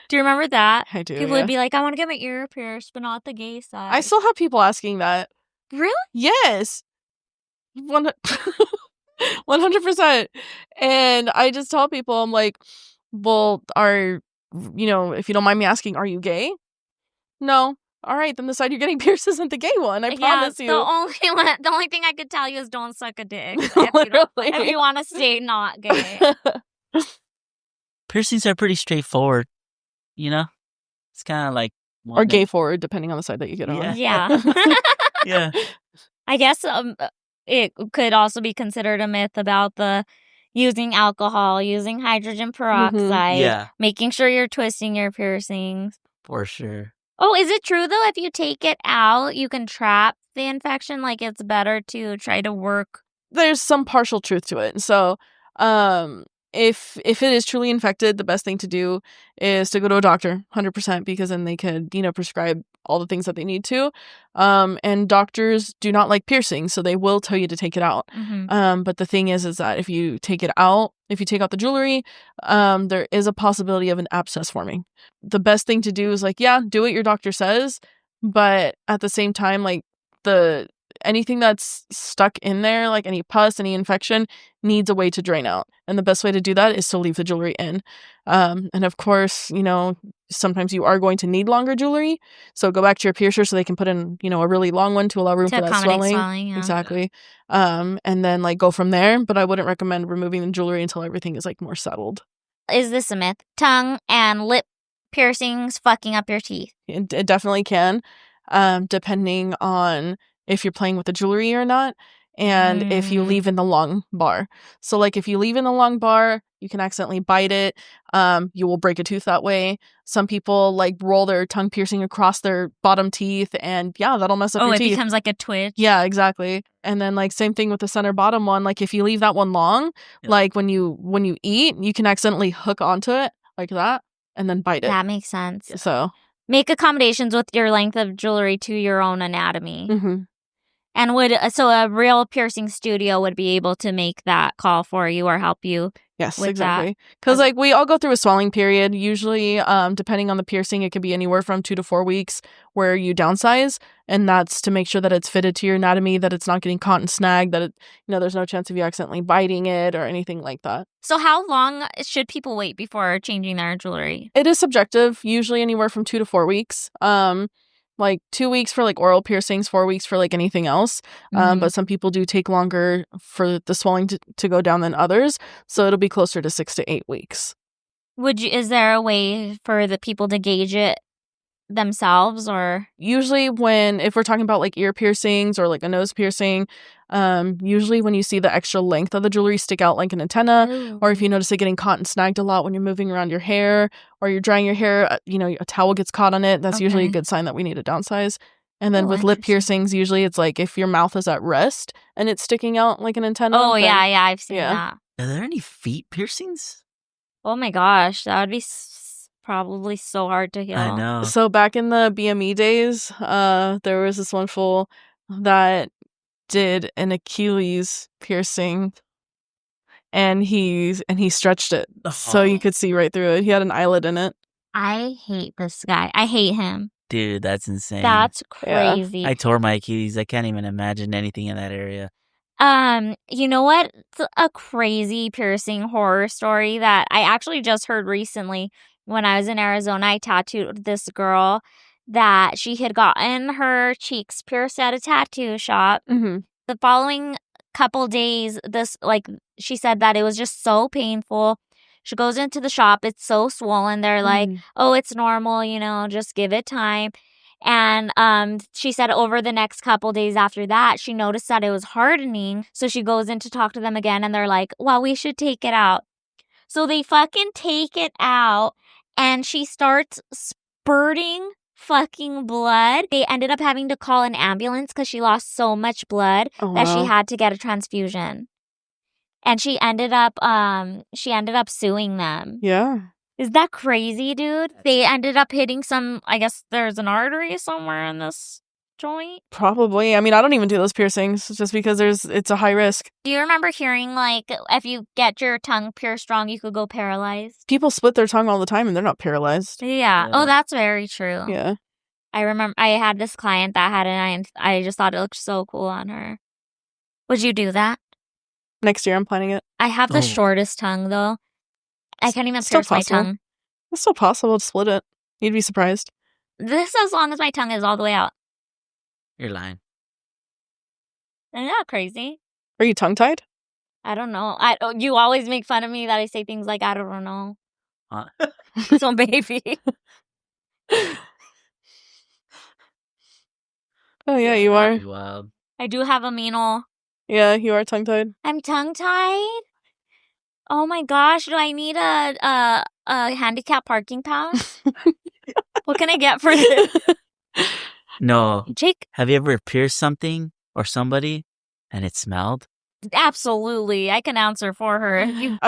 Do you remember that? I do. People yeah. would be like, I want to get my ear pierced, but not the gay side. I still have people asking that. Really? Yes. 100%. And I just tell people, I'm like, well, if you don't mind me asking, are you gay? No. All right, then the side you're getting pierced isn't the gay one. I promise you. The only thing I could tell you is don't suck a dick if you want to stay not gay. Piercings are pretty straightforward, you know? It's kind of like... Or gay forward, depending on the side that you get on. Yeah. Yeah. I guess it could also be considered a myth about the using alcohol, using hydrogen peroxide, making sure you're twisting your piercings. For sure. Oh, is it true, though, if you take it out, you can trap the infection? Like, it's better to try to work? There's some partial truth to it. So, if it is truly infected, the best thing to do is to go to a doctor, 100%, because then they could, prescribe all the things that they need to. And doctors do not like piercings, so they will tell you to take it out. Mm-hmm. But the thing is that if you take it out, if you take out the jewelry, there is a possibility of an abscess forming. The best thing to do is do what your doctor says, but at the same time, anything that's stuck in there, like any pus, any infection, needs a way to drain out. And the best way to do that is to leave the jewelry in. And of course, sometimes you are going to need longer jewelry. So go back to your piercer so they can put in, a really long one to allow room for that swelling. Yeah. Exactly. And then go from there. But I wouldn't recommend removing the jewelry until everything is more settled. Is this a myth? Tongue and lip piercings fucking up your teeth? It definitely can, depending on if you're playing with the jewelry or not, and if you leave in the long bar. So if you leave in the long bar, you can accidentally bite it. You will break a tooth that way. Some people roll their tongue piercing across their bottom teeth, and that'll mess up your teeth. It becomes like a twitch. Yeah, exactly. And then same thing with the center bottom one. If you leave that one long, when you eat, you can accidentally hook onto it like that and then bite it. That makes sense. So make accommodations with your length of jewelry to your own anatomy. Mm-hmm. And a real piercing studio would be able to make that call for you or help you. Yes, exactly. Because we all go through a swelling period. Usually, depending on the piercing, it could be anywhere from 2 to 4 weeks where you downsize, and that's to make sure that it's fitted to your anatomy, that it's not getting caught and snagged, that there's no chance of you accidentally biting it or anything like that. So how long should people wait before changing their jewelry? It is subjective. Usually anywhere from 2 to 4 weeks. 2 weeks for oral piercings, 4 weeks for anything else. But some people do take longer for the swelling to go down than others. So it'll be closer to 6 to 8 weeks. Is there a way for the people to gauge it themselves, or? Usually if we're talking about ear piercings or a nose piercing, usually when you see the extra length of the jewelry stick out like an antenna, or if you notice it getting caught and snagged a lot when you're moving around your hair or you're drying your hair, a towel gets caught on it, that's usually a good sign that we need to downsize. And then with lip piercings, usually it's if your mouth is at rest and it's sticking out like an antenna. I've seen that. Are there any feet piercings? Oh my gosh, that would be probably so hard to heal. I know. So back in the BME days, there was this one fool that did an Achilles piercing, and he stretched it so you could see right through it. He had an eyelid in it. I hate this guy. I hate him. Dude, that's insane. That's crazy. I tore my Achilles. I can't even imagine anything in that area. You know what? It's a crazy piercing horror story that I actually just heard recently. When I was in Arizona, I tattooed this girl that she had gotten her cheeks pierced at a tattoo shop. Mm-hmm. The following couple days, she said that it was just so painful. She goes into the shop. It's so swollen. They're like, oh, it's normal, just give it time. And she said over the next couple days after that, she noticed that it was hardening. So she goes in to talk to them again, and they're like, well, we should take it out. So they fucking take it out, and she starts spurting fucking blood. They ended up having to call an ambulance because she lost so much blood that she had to get a transfusion. And she ended up suing them. Yeah. Is that crazy, dude? They ended up hitting I guess there's an artery somewhere in this joint? Probably. I mean, I don't even do those piercings just because it's a high risk. Do you remember hearing if you get your tongue pierced wrong, you could go paralyzed? People split their tongue all the time and they're not paralyzed. Yeah. Oh, that's very true. Yeah. I remember I had this client that had it, and I just thought it looked so cool on her. Would you do that? Next year, I'm planning it. I have the Oh. shortest tongue, though. I can't even Still pierce my possible. tongue. It's still possible to split it. You'd be surprised. This as long as my tongue is all the way out. You're lying. Isn't that crazy? Are you tongue-tied? I don't know. You always make fun of me that I say things like, I don't know. Huh? So, baby. Oh, yeah, you are. Pretty wild. I do have a meanle. Yeah, you are tongue-tied. I'm tongue-tied? Oh my gosh, do I need a handicap parking pass? What can I get for this? No. Jake? Have you ever pierced something or somebody and it smelled? Absolutely. I can answer for her.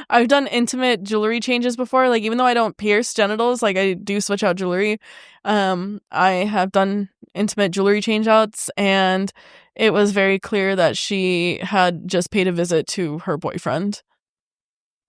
I've done intimate jewelry changes before. Like, even though I don't pierce genitals, like I do switch out jewelry. I have done intimate jewelry change outs, and it was very clear that she had just paid a visit to her boyfriend.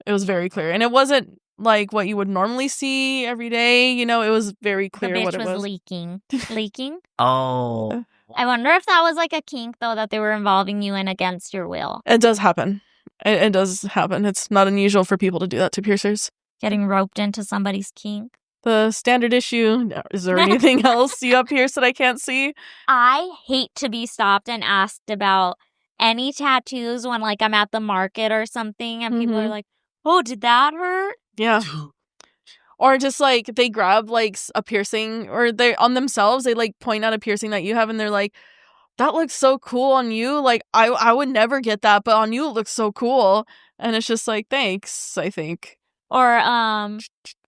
It was very clear. And it wasn't like what you would normally see every day. You know, it was very The clear bitch what it was. leaking. Leaking? Oh. I wonder if that was like a kink, though, that they were involving you in against your will. It does happen. It does happen. It's not unusual for people to do that to piercers. Getting roped into somebody's kink. The standard issue. Is there anything else you have pierced that I can't see? I hate to be stopped and asked about any tattoos when, like, I'm at the market or something and people are Mhm. like, oh, did that hurt? Yeah. Or just like they grab like a piercing, or they on themselves, they like point out a piercing that you have and they're like, that looks so cool on you. Like I would never get that, but on you it looks so cool. And it's just like, thanks, I think. Or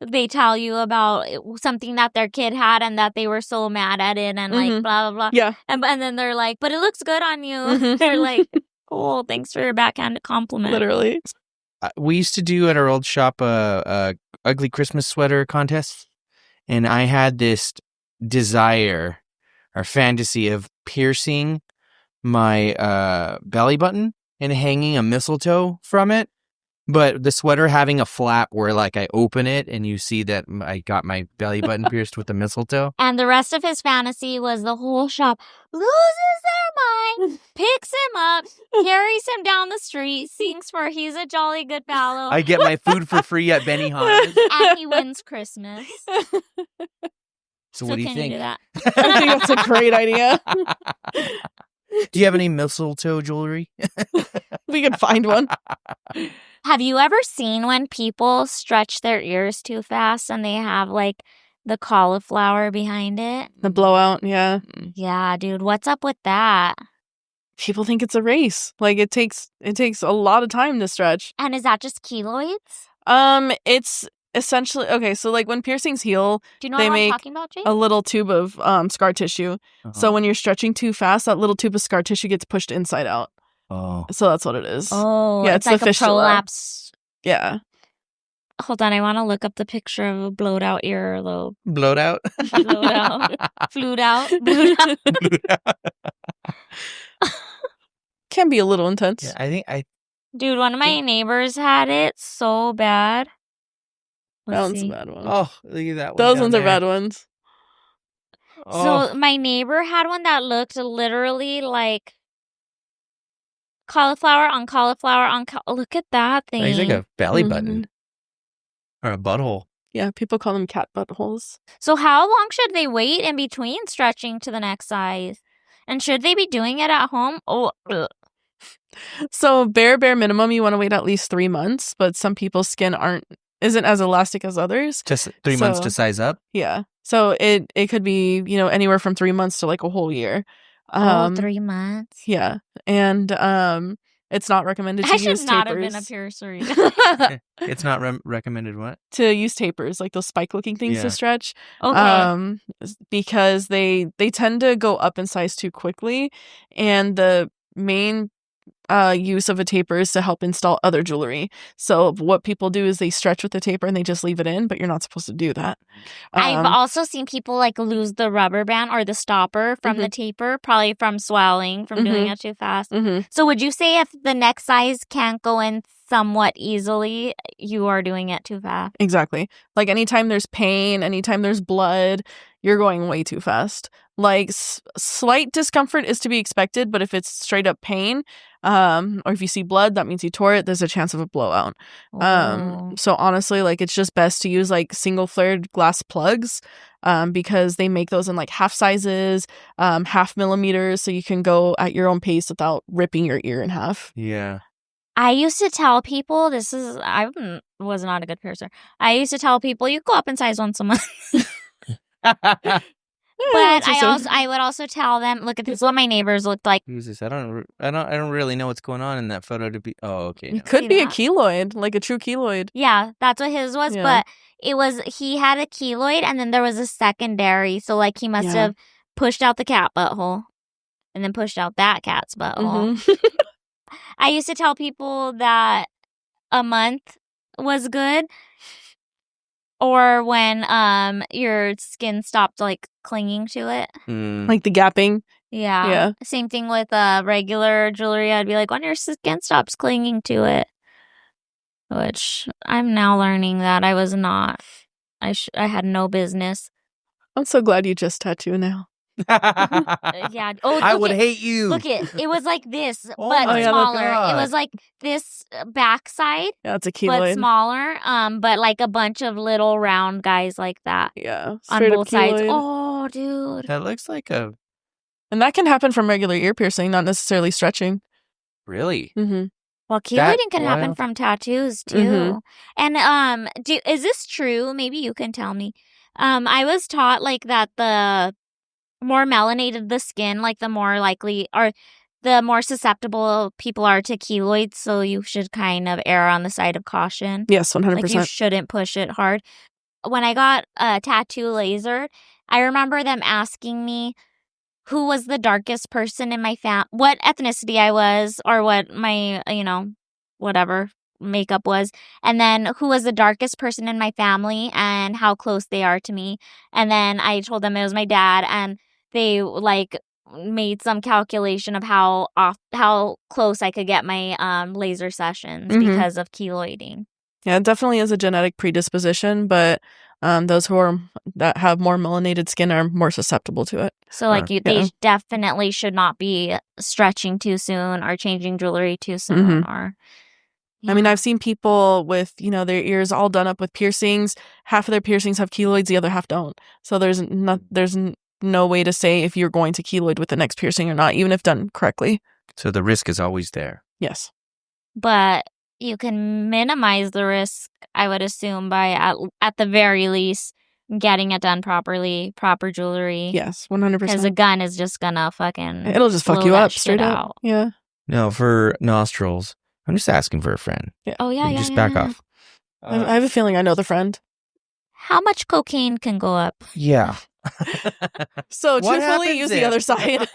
they tell you about something that their kid had and that they were so mad at it and like Mhm. blah, blah, blah. Yeah. And then they're like, but it looks good on you. Mhm. They're like, cool, thanks for your backhanded compliment. Literally. We used to do at our old shop a ugly Christmas sweater contest, and I had this desire or fantasy of piercing my belly button and hanging a mistletoe from it, but the sweater having a flap where like I open it and you see that I got my belly button pierced with the mistletoe. And the rest of his fantasy was the whole shop loses their mind, picks him up, carries him down the street, sings for He's a Jolly Good Fellow, I get my food for free at Benihana's. and he wins Christmas. So what do you can think? do that? I think that's a great idea. Do you have any mistletoe jewelry? We could find one. Have you ever seen when people stretch their ears too fast and they have like the cauliflower behind it? The blowout, yeah. Yeah, dude, what's up with that? People think it's a race. Like it takes a lot of time to stretch. And is that just keloids? It's essentially okay, so like when piercings heal, Do you know they what I'm make talking about, Jake? a little tube of scar tissue. So when you're stretching too fast, that little tube of scar tissue gets pushed inside out. Oh. So that's what it is. Oh, yeah, it's it's like the a fistula. prolapse. Yeah. Hold on, I want to look up the picture of a blowed out earlobe. Blowed out? Blowed out. Flued out. Blowed out. Can be a little intense. Yeah, I think Dude, one of my neighbors had it so bad. That Let's one's see. a bad one. oh, look at that one. Those down ones are there. bad ones. Oh. So my neighbor had one that looked literally like cauliflower on cauliflower on look at that thing. He's like a belly Mhm. button or a butthole. Yeah, people call them cat buttholes. So how long should they wait in between stretching to the next size? And should they be doing it at home? Oh, ugh. So bare minimum, you want to wait at least 3 months, but some people's skin isn't as elastic as others. Just 3 months So- to size up. Yeah. So it could be, anywhere from 3 months to like a whole year. 3 months. Yeah. And it's not recommended to I use should not have tapers. been a piercer. either. It's not recommended what? To use tapers, like those spike looking things Yeah. to stretch. Okay. Because they tend to go up in size too quickly, and the main use of a taper is to help install other jewelry. So what people do is they stretch with the taper and they just leave it in, but you're not supposed to do that. I've also seen people like lose the rubber band or the stopper from the taper, probably from swelling, from doing it too fast. Mhm. So would you say if the next size can't go in somewhat easily, you are doing it too fast? Exactly. Like anytime there's pain, anytime there's blood, you're going way too fast. Like slight discomfort is to be expected, but if it's straight up pain, Or if you see blood, that means you tore it. There's a chance of a blowout. Oh. So honestly, like, it's just best to use like single flared glass plugs, because they make those in like half sizes, half millimeters, so you can go at your own pace without ripping your ear in half. Yeah. I used to tell people, I was not a good piercer. I used to tell people, you go up in size once a month. But I would also tell them, look at this is what my neighbors looked like. Who's this? I don't really know what's going on in that photo to be. Oh, okay. No. It could See be a that? keloid, like a true keloid. Yeah, that's what his was. Yeah. But he had a keloid and then there was a secondary. So like he must Yeah. have pushed out the cat butthole and then pushed out that cat's butthole. Mhm. I used to tell people that a month was good. Or when your skin stopped like clinging to it. Like the gapping. Yeah. Yeah. Same thing with regular jewelry. I'd be like, when your skin stops clinging to it. Which I'm now learning that I was not. I had no business. I'm so glad you just tattoo now. Yeah. Oh, I would hate you. Look it was like this, Oh but my smaller. God. It was like this backside, Yeah, it's a but keloid. smaller. But like a bunch of little round guys like that Yeah, on straight up both sides. keloid. Oh, dude. That looks like a And that can happen from regular ear piercing, not necessarily stretching. really. Mm-hmm. Well, keloiding can happen wild. from tattoos too. Mhm. And is this true? Maybe you can tell me. I was taught like that the more melanated the skin, like the more likely or the more susceptible people are to keloids. So you should kind of err on the side of caution. Yes, 100%. Like you shouldn't push it hard. When I got a tattoo lasered, I remember them asking me who was the darkest person in my what ethnicity I was, or what my, whatever makeup was. And then who was the darkest person in my family and how close they are to me. And then I told them it was my dad, and they like made some calculation of how close I could get my laser sessions Mhm. because of keloiding. Yeah, it definitely is a genetic predisposition, but those that have more melanated skin are more susceptible to it. So like Yeah. they definitely should not be stretching too soon or changing jewelry too soon. Or I mean, I've seen people with, their ears all done up with piercings. Half of their piercings have keloids, the other half don't. So there's no way to say if you're going to keloid with the next piercing or not, even if done correctly. So the risk is always there. Yes. But you can minimize the risk, I would assume, by at the very least getting it done properly, proper jewelry. Yes, 100%. Because a gun is just gonna fucking It'll just fuck blow you that up shit straight up. out. Yeah. No, for nostrils, I'm just asking for a friend. Oh yeah, You yeah. just yeah, back yeah. off. I have a feeling I know the friend. How much cocaine can go up? Yeah. So What truthfully, happens use the if- other side.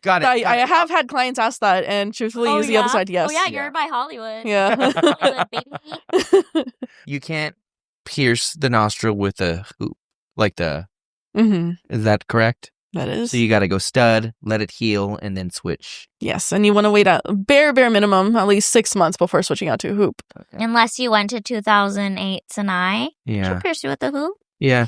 Got it. I have had clients ask that, and truthfully, use the other side. Yes. Oh yeah, Yeah. you're by Hollywood. Yeah. Hollywood, baby. You can't pierce the nostril with a hoop. Like Mm-hmm. is that correct? That is. So you got to go stud, let it heal, and then switch. Yes, and you want to wait a bare minimum at least 6 months before switching out to a hoop. Unless you went to 2008 Sinai. Yeah. She'll pierce you with a hoop. Yeah.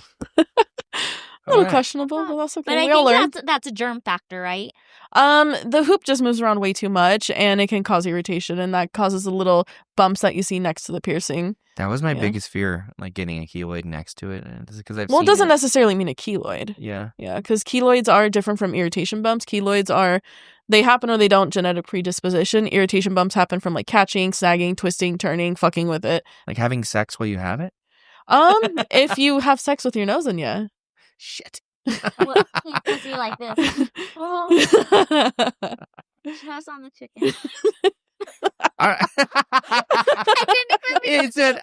A little Alright. questionable, but that's okay. But I we all learn. think that's a germ factor, right? The hoop just moves around way too much, and it can cause irritation, and that causes the little bumps that you see next to the piercing. That was my Yeah. biggest fear, like getting a keloid next to it. Because I've Well, it seen doesn't necessarily mean a keloid. Yeah. Yeah, because keloids are different from irritation bumps. They happen or they don't, genetic predisposition. Irritation bumps happen from like catching, snagging, twisting, turning, fucking with it. Like having sex while you have it? If you have sex with your nose, then yeah. Shit. Well, can't pussy like this. Oh, press on the chicken. All right. It said,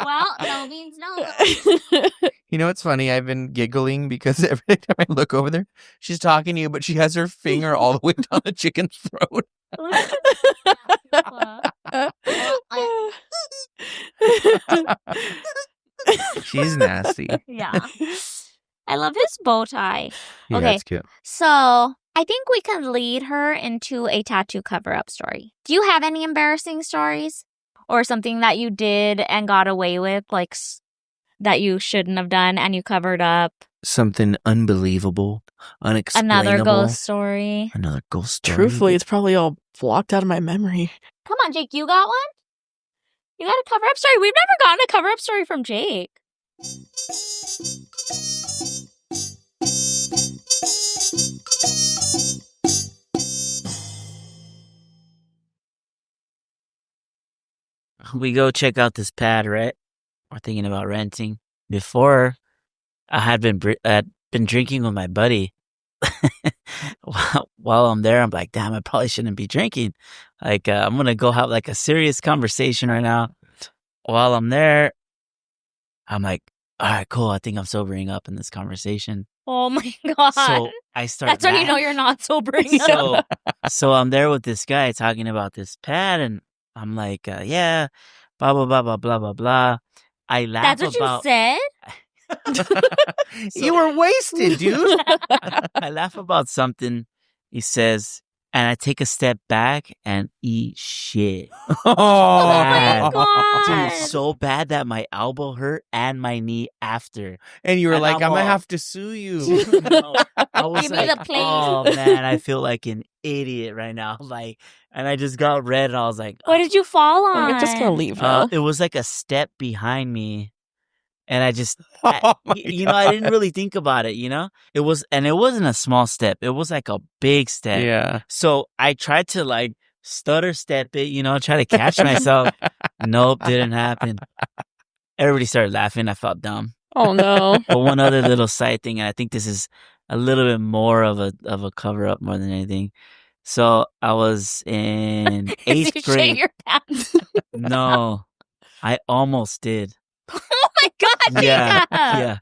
Well, no means no. you know what's funny? I've been giggling because every time I look over there, she's talking to you, but she has her finger all the way down the chicken's throat. She's nasty. Yeah. I love his bow tie. Yeah, Okay. that's cute. So I think we can lead her into a tattoo cover-up story. Do you have any embarrassing stories? Or something that you did and got away with? Like, that you shouldn't have done and you covered up. Something unbelievable, unexplainable. Another ghost story. Another ghost story. Truthfully, it's probably all blocked out of my memory. Come on, Jake, you got one? You got a cover-up story? We've never gotten a cover-up story from Jake. We go check out this pad, right? We're thinking about renting. Before, I had been drinking with my buddy. While I'm there, I'm like, damn, I probably shouldn't be drinking. Like, I'm gonna go have like a serious conversation right now. While I'm there, I'm like, all right, cool. I think I'm sobering up in this conversation. Oh my God. So I start. That's when you know you're not sobering up. So I'm there with this guy talking about this pad, and I'm like, yeah, blah blah blah blah blah blah blah. I laugh. That's what you said? You were wasted, dude. I laugh about something he says, and I take a step back and eat shit. Oh my Bad. God. Dude, so bad that my elbow hurt and my knee after. And you were And like, I'm I'm gonna all- have to sue you. No, I was Give me like, the plate. oh man, I feel like an idiot right now. Like, and I just got red, and I was like, What did you fall on? I'm just gonna leave now. it was like a step behind me. And I just, Oh my I didn't really think about it, It wasn't a small step. It was like a big step. Yeah. So I tried to like stutter step it, try to catch myself. Nope, didn't happen. Everybody started laughing. I felt dumb. Oh no. But one other little side thing, and I think this is a little bit more of a cover up more than anything. So I was in Did 8th you shit grade. your pants? No, I almost did. Oh my God, Yeah, Jacob. yeah.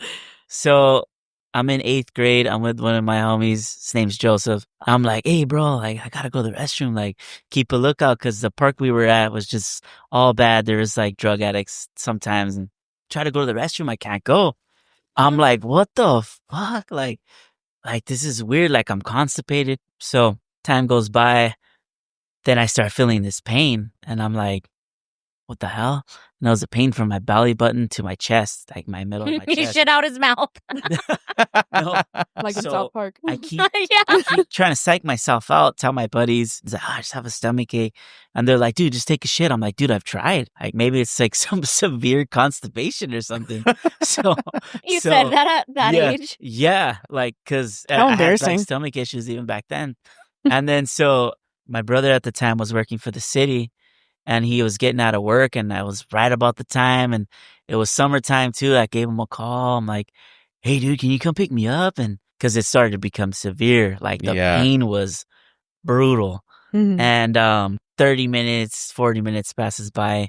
So I'm in 8th grade. I'm with one of my homies. His name's Joseph. I'm like, hey, bro, like I gotta go to the restroom. Like, keep a lookout because the park we were at was just all bad. There was like drug addicts sometimes, and try to go to the restroom. I can't go. I'm like, what the fuck? Like this is weird. Like I'm constipated. So time goes by. Then I start feeling this pain, and I'm like, what the hell? And it was a pain from my belly button to my chest, like my middle of my He chest. shit out his mouth. No. Like in So, South Park. I keep Yeah. trying to psych myself out, tell my buddies, it's like, I just have a stomach ache. And they're like, dude, just take a shit. I'm like, dude, I've tried. Like, maybe it's like some severe constipation or something. So You so, said that at that yeah, age. Yeah, like, because How I had like embarrassing. stomach issues even back then. And then so my brother at the time was working for the city, and he was getting out of work, and I was right about the time, and it was summertime too. I gave him a call. I'm like, hey, dude, can you come pick me up? And because it started to become severe, like the Yeah. pain was brutal. Mhm. And 30 minutes, 40 minutes passes by.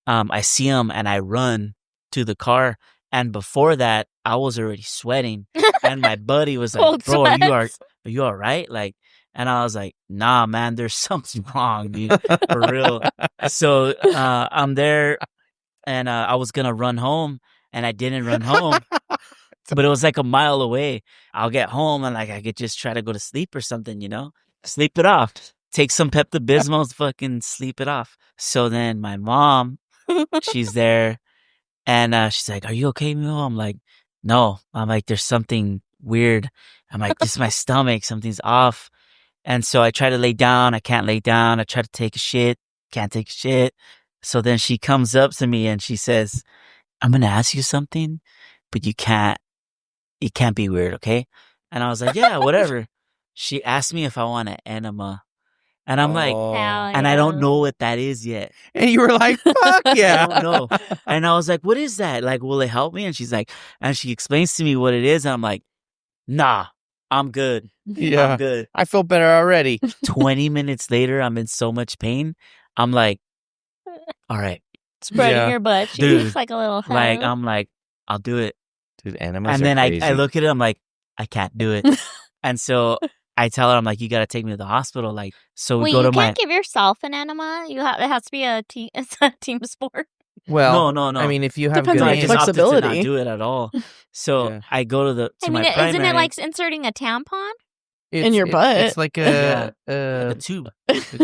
I see him, and I run to the car. And before that, I was already sweating. And my buddy was like, Cold bro, are sweats. you all right? Like, and I was like, nah, man, there's something wrong, dude, for real. So I'm there, and I was going to run home, and I didn't run home. But it was like a mile away. I'll get home, and like I could just try to go to sleep or something, sleep it off. Take some Pepto-Bismol, fucking sleep it off. So then my mom, she's there, and she's like, are you okay, Mio? I'm like, no. I'm like, there's something weird. I'm like, this is my stomach. Something's off. And so I try to lay down. I can't lay down. I try to take a shit. Can't take a shit. So then she comes up to me and she says, I'm going to ask you something, but you can't be weird, okay? And I was like, yeah, whatever. She asked me if I want an enema. And I'm like, Oh. Hell and I don't yeah. know what that is yet. And you were like, fuck yeah. I don't know. And I was like, what is that? Like, will it help me? And she's like, and she explains to me what it is. And I'm like, nah, I'm good. Yeah. I'm good. I feel better already. 20 minutes later, I'm in so much pain. I'm like, all right. Spreading Yeah. your butt cheeks Dude, like a little hug. Like, I'm like, I'll do it. Dude, enemas And are then crazy. I look at it, I'm like, I can't do it. And so I tell her, I'm like, you got to take me to the hospital. Like, so we Wait, go you to my. can't give yourself an enema. It has to be a team. It's a team sport. Well, No. I mean, if you have Depends good on I your just aim, opted to not flexibility. do it at all. So Yeah. I go to I my mean, primary. isn't it like inserting a tampon? it's, your butt. It's like Yeah. a a tube.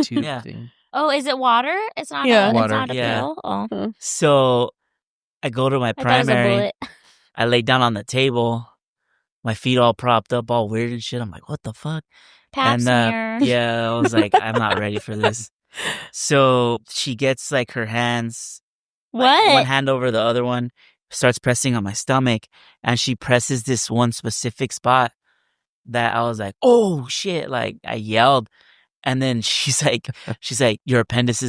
tube Yeah. thing. Oh, is it water? It's not. Yeah. It's Water. not a Yeah. pill. Oh, So I go to my I thought it was a primary. bullet. I lay down on the table, my feet all propped up, all weird and shit. I'm like, what the fuck? Pap And smear. yeah, I was like, I'm not ready for this. So she gets like her hands, like, one What? hand over the other one, starts pressing on my stomach, and she presses this one specific spot that I was like, oh shit! Like I yelled, and then she's like, your appendix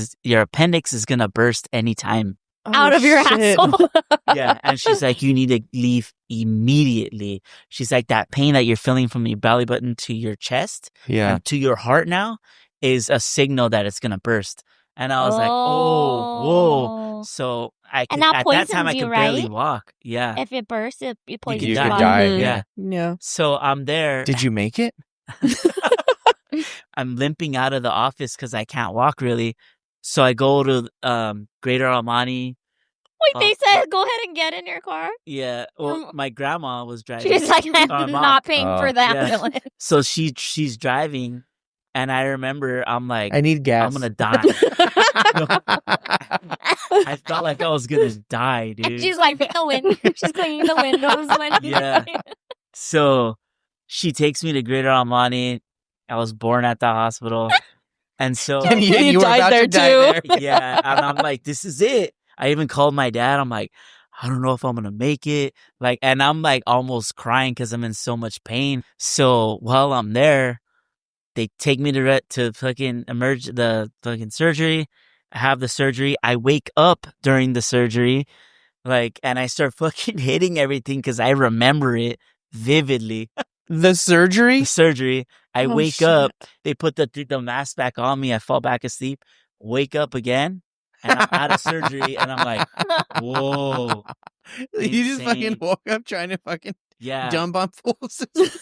is gonna burst anytime. Out of your shit. asshole. Yeah, and she's like, you need to leave immediately. She's like, that pain that you're feeling from your belly button to your chest Yeah. and to your heart now is a signal that it's gonna burst. And I was like, oh, whoa. So And that at that time I poisons you, could barely right? walk. Yeah. If it bursts, it poisons could your die. body. die. Mhm. Yeah. Yeah. So I'm there. Did you make it? I'm limping out of the office because I can't walk really. So I go to Greater Almani. Wait, they said go ahead and get in your car? Yeah. Well, my grandma was driving. She's like, I'm Mom. not paying Oh. for the Yeah. ambulance. So she's driving, and I remember I'm like, I need gas. I'm gonna die. I felt like I was gonna die, dude. She's like, the window. She's cleaning the windows when she's Yeah. So she takes me to Greater Almani. I was born at the hospital, and so And You you were died about there to die too. there. yeah, and I'm like, this is it. I even called my dad. I'm like, I don't know if I'm gonna make it. Like, and I'm like almost crying because I'm in so much pain. So while I'm there, they take me to fucking the fucking surgery. I have the surgery. I wake up during the surgery, like, and I start fucking hitting everything because I remember it vividly. The surgery? The surgery. I Oh, wake shit. up. They put the mask back on me. I fall back asleep. Wake up again, and I'm out of surgery. And I'm like, whoa, You just fucking Insane. woke up trying to fucking yeah. jump on full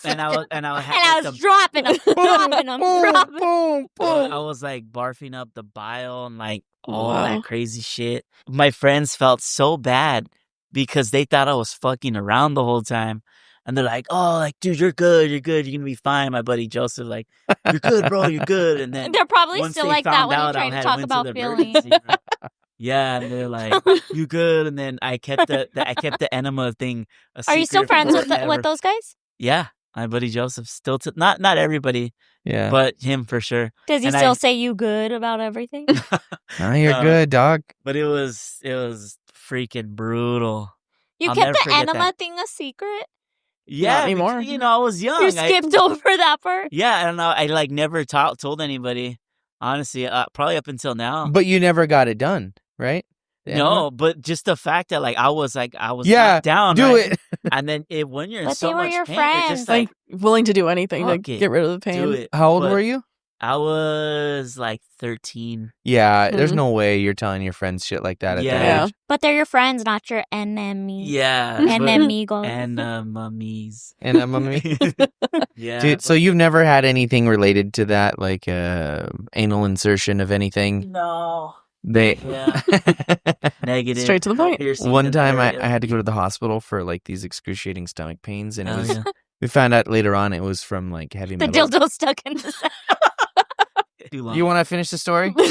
And I was And I was dropping them, dropping them, boom, dropping boom, boom. I was like barfing up the bile and like all Wow. that crazy shit. My friends felt so bad because they thought I was fucking around the whole time. And they're like, oh, like, dude, you're good. You're going to be fine. My buddy Joseph, like, you're good, bro. You're good. And then They're probably once still they like that found when you're out, trying I to had talk went about to the feelings. emergency room. Yeah, and they're like, you good? And then I kept the enema thing a Are you still secret friends with forever. those guys? Yeah, my buddy Joseph still not everybody, Yeah. but him for sure. Does he And still I- say you good about everything? No, you're No. good, dog. But it was freaking brutal. You I'll kept never the forget enema that. thing a secret? Yeah, anymore. because, I was young. You skipped over that part? Yeah, I don't know. I like never told anybody. Honestly, probably up until now. But you never got it done, right? The No, enema? but just the fact that I was Yeah, knocked down. Do right? it. And then when you're in But so they were much your pain, it's just friends. Like willing to do anything to Fuck it. get rid of the pain. do it. How old But were you? I was like 13. Yeah, there's Mhm. no way you're telling your friends shit like that at Yeah. that age. But they're your friends, not your enemy. Yeah. but- Enemigos. and mummies. And I'm Yeah. Dude, so you've never had anything related to that, like anal insertion of anything? No. They Yeah. Negative. Straight to the point. Piercing One in the time I area. had to go to the hospital for like these excruciating stomach pains, and it Oh, was yeah. we found out later on it was from like heavy the metal. dildo stuck in the Too long. You want to finish the story? You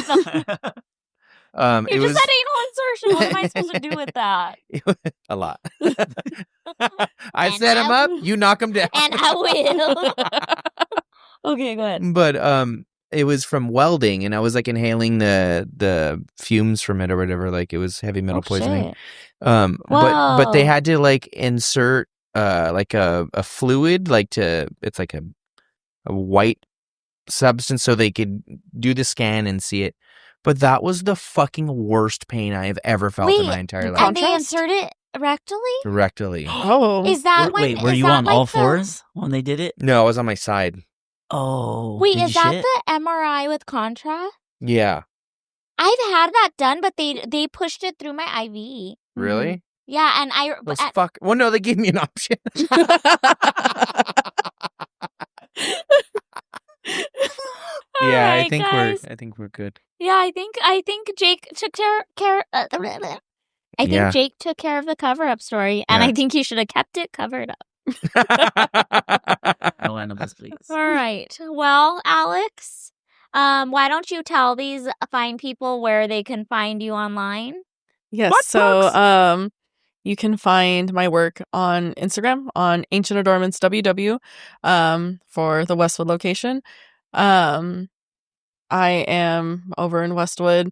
It just was said anal insertion. What am I supposed to do with that? a lot. I set him up, you knock him down. And I will. Okay, go ahead. But it was from welding, and I was like inhaling the fumes from it or whatever. Like it was heavy metal Oh, poisoning. shit. But they Whoa. had to like insert like a fluid, like it's like a white substance, so they could do the scan and see it. But that was the fucking worst pain I have ever felt in Wait, my entire And life. they Contrast? insert it rectally? Rectally. Oh. Is that when? Wait, were is you that on like all the- fours when they did it? No, I was on my side. Oh. Wait, did is you that shit? the MRI with contrast? Yeah. I've had that done, but they pushed it through my IV. Really? Yeah, and Those fuck. Well, no, they gave me an option. All Yeah, right, I think guys. I think we're good. Yeah, I think Jake took care. I think Yeah. Jake took care of the cover up story, and Yeah. I think he should have kept it covered up. No animals, please. All right. Well, Alex, why don't you tell these fine people where they can find you online? Yes. What So, books? you can find my work on Instagram on Ancient Adornments WW for the Westwood location. I am over in Westwood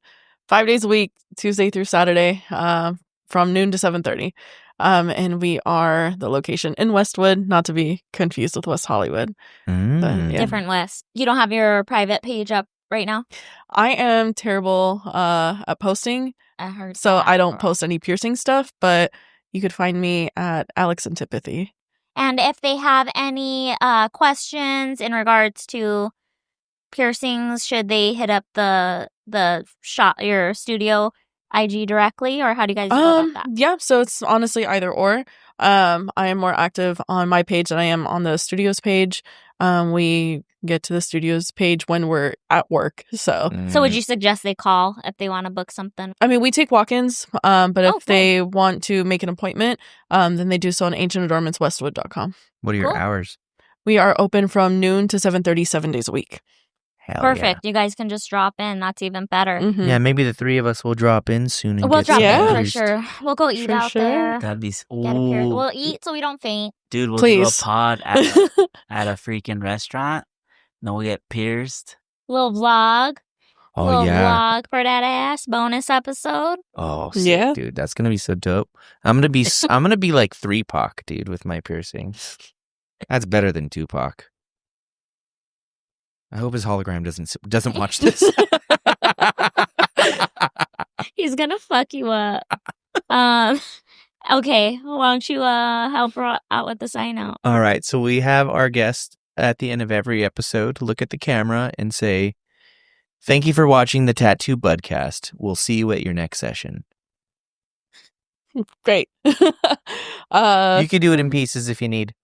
5 days a week, Tuesday through Saturday, from noon to 7:30. And we are the location in Westwood, not to be confused with West Hollywood. But, yeah. Different West. You don't have your private page up right now? I am terrible at posting, I heard so that. I don't post any piercing stuff, but you could find me at Alexx Antipathy. And if they have any questions in regards to piercings, should they hit up the shop, your studio IG directly, or how do you guys go about that? Yeah, so it's honestly either or. I am more active on my page than I am on the studio's page. We get to the studio's page when we're at work. So would you suggest they call if they want to book something? I mean, we take walk-ins, but if cool. they want to make an appointment, then they do so on ancientadornmentswestwood.com. What are your Cool. hours? We are open from noon to 7:30, 7 days a week. Hell Perfect. You guys can just drop in. That's even better. Mhm. Yeah, maybe the three of us will drop in soon. And We'll get drop some Yeah. in for pierced. sure. We'll go eat For out sure. there. That'd be Get a pierce. ooh, We'll eat so we don't faint. dude. We'll Please. do a pod at a freaking restaurant. Then we'll get pierced. Little vlog. Oh Little yeah. vlog for that ass. Bonus episode. Oh sick, Yeah. dude, that's gonna be so dope. I'm gonna be like 3-Pac, dude, with my piercings. That's better than 2-Pac. I hope his hologram doesn't watch this. He's gonna fuck you up. Okay. Why don't you help her out with the sign out? All right, so we have our guest at the end of every episode look at the camera and say, "Thank you for watching the Tattoo Budcast. We'll see you at your next session." Great. You can do it in pieces if you need.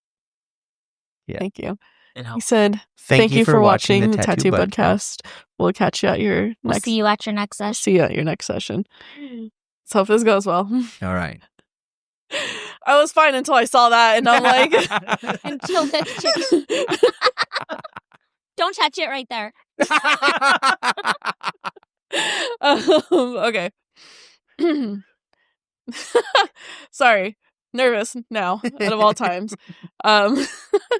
Yeah. Thank you. It He helps. said, thank you for watching the Tattoo Budcast. We'll catch you at your We'll next see you at your next session. see you at your next session. Let's hope this goes well. All right. I was fine until I saw that, and I'm like, Until next chick. Don't touch it right there. Okay. Sorry. Nervous now, out of all times.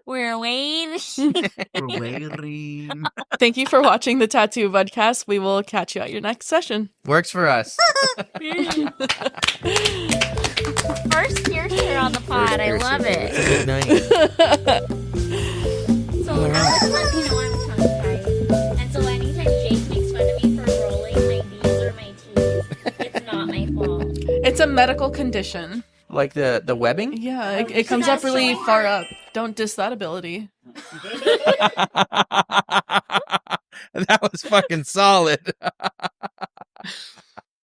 We're waiting. We're waiting. Thank you for watching the Tattoo Budcast. We will catch you at your next session. Works for us. First piercer on the pod. I love it. Nice. So Alex let me know I'm tongue-tied. And so anytime Jake makes fun of me for rolling my D's or my T's, it's not my fault. It's a medical condition. Like the webbing? Yeah, it comes up really far up. Don't diss that ability. That was fucking solid.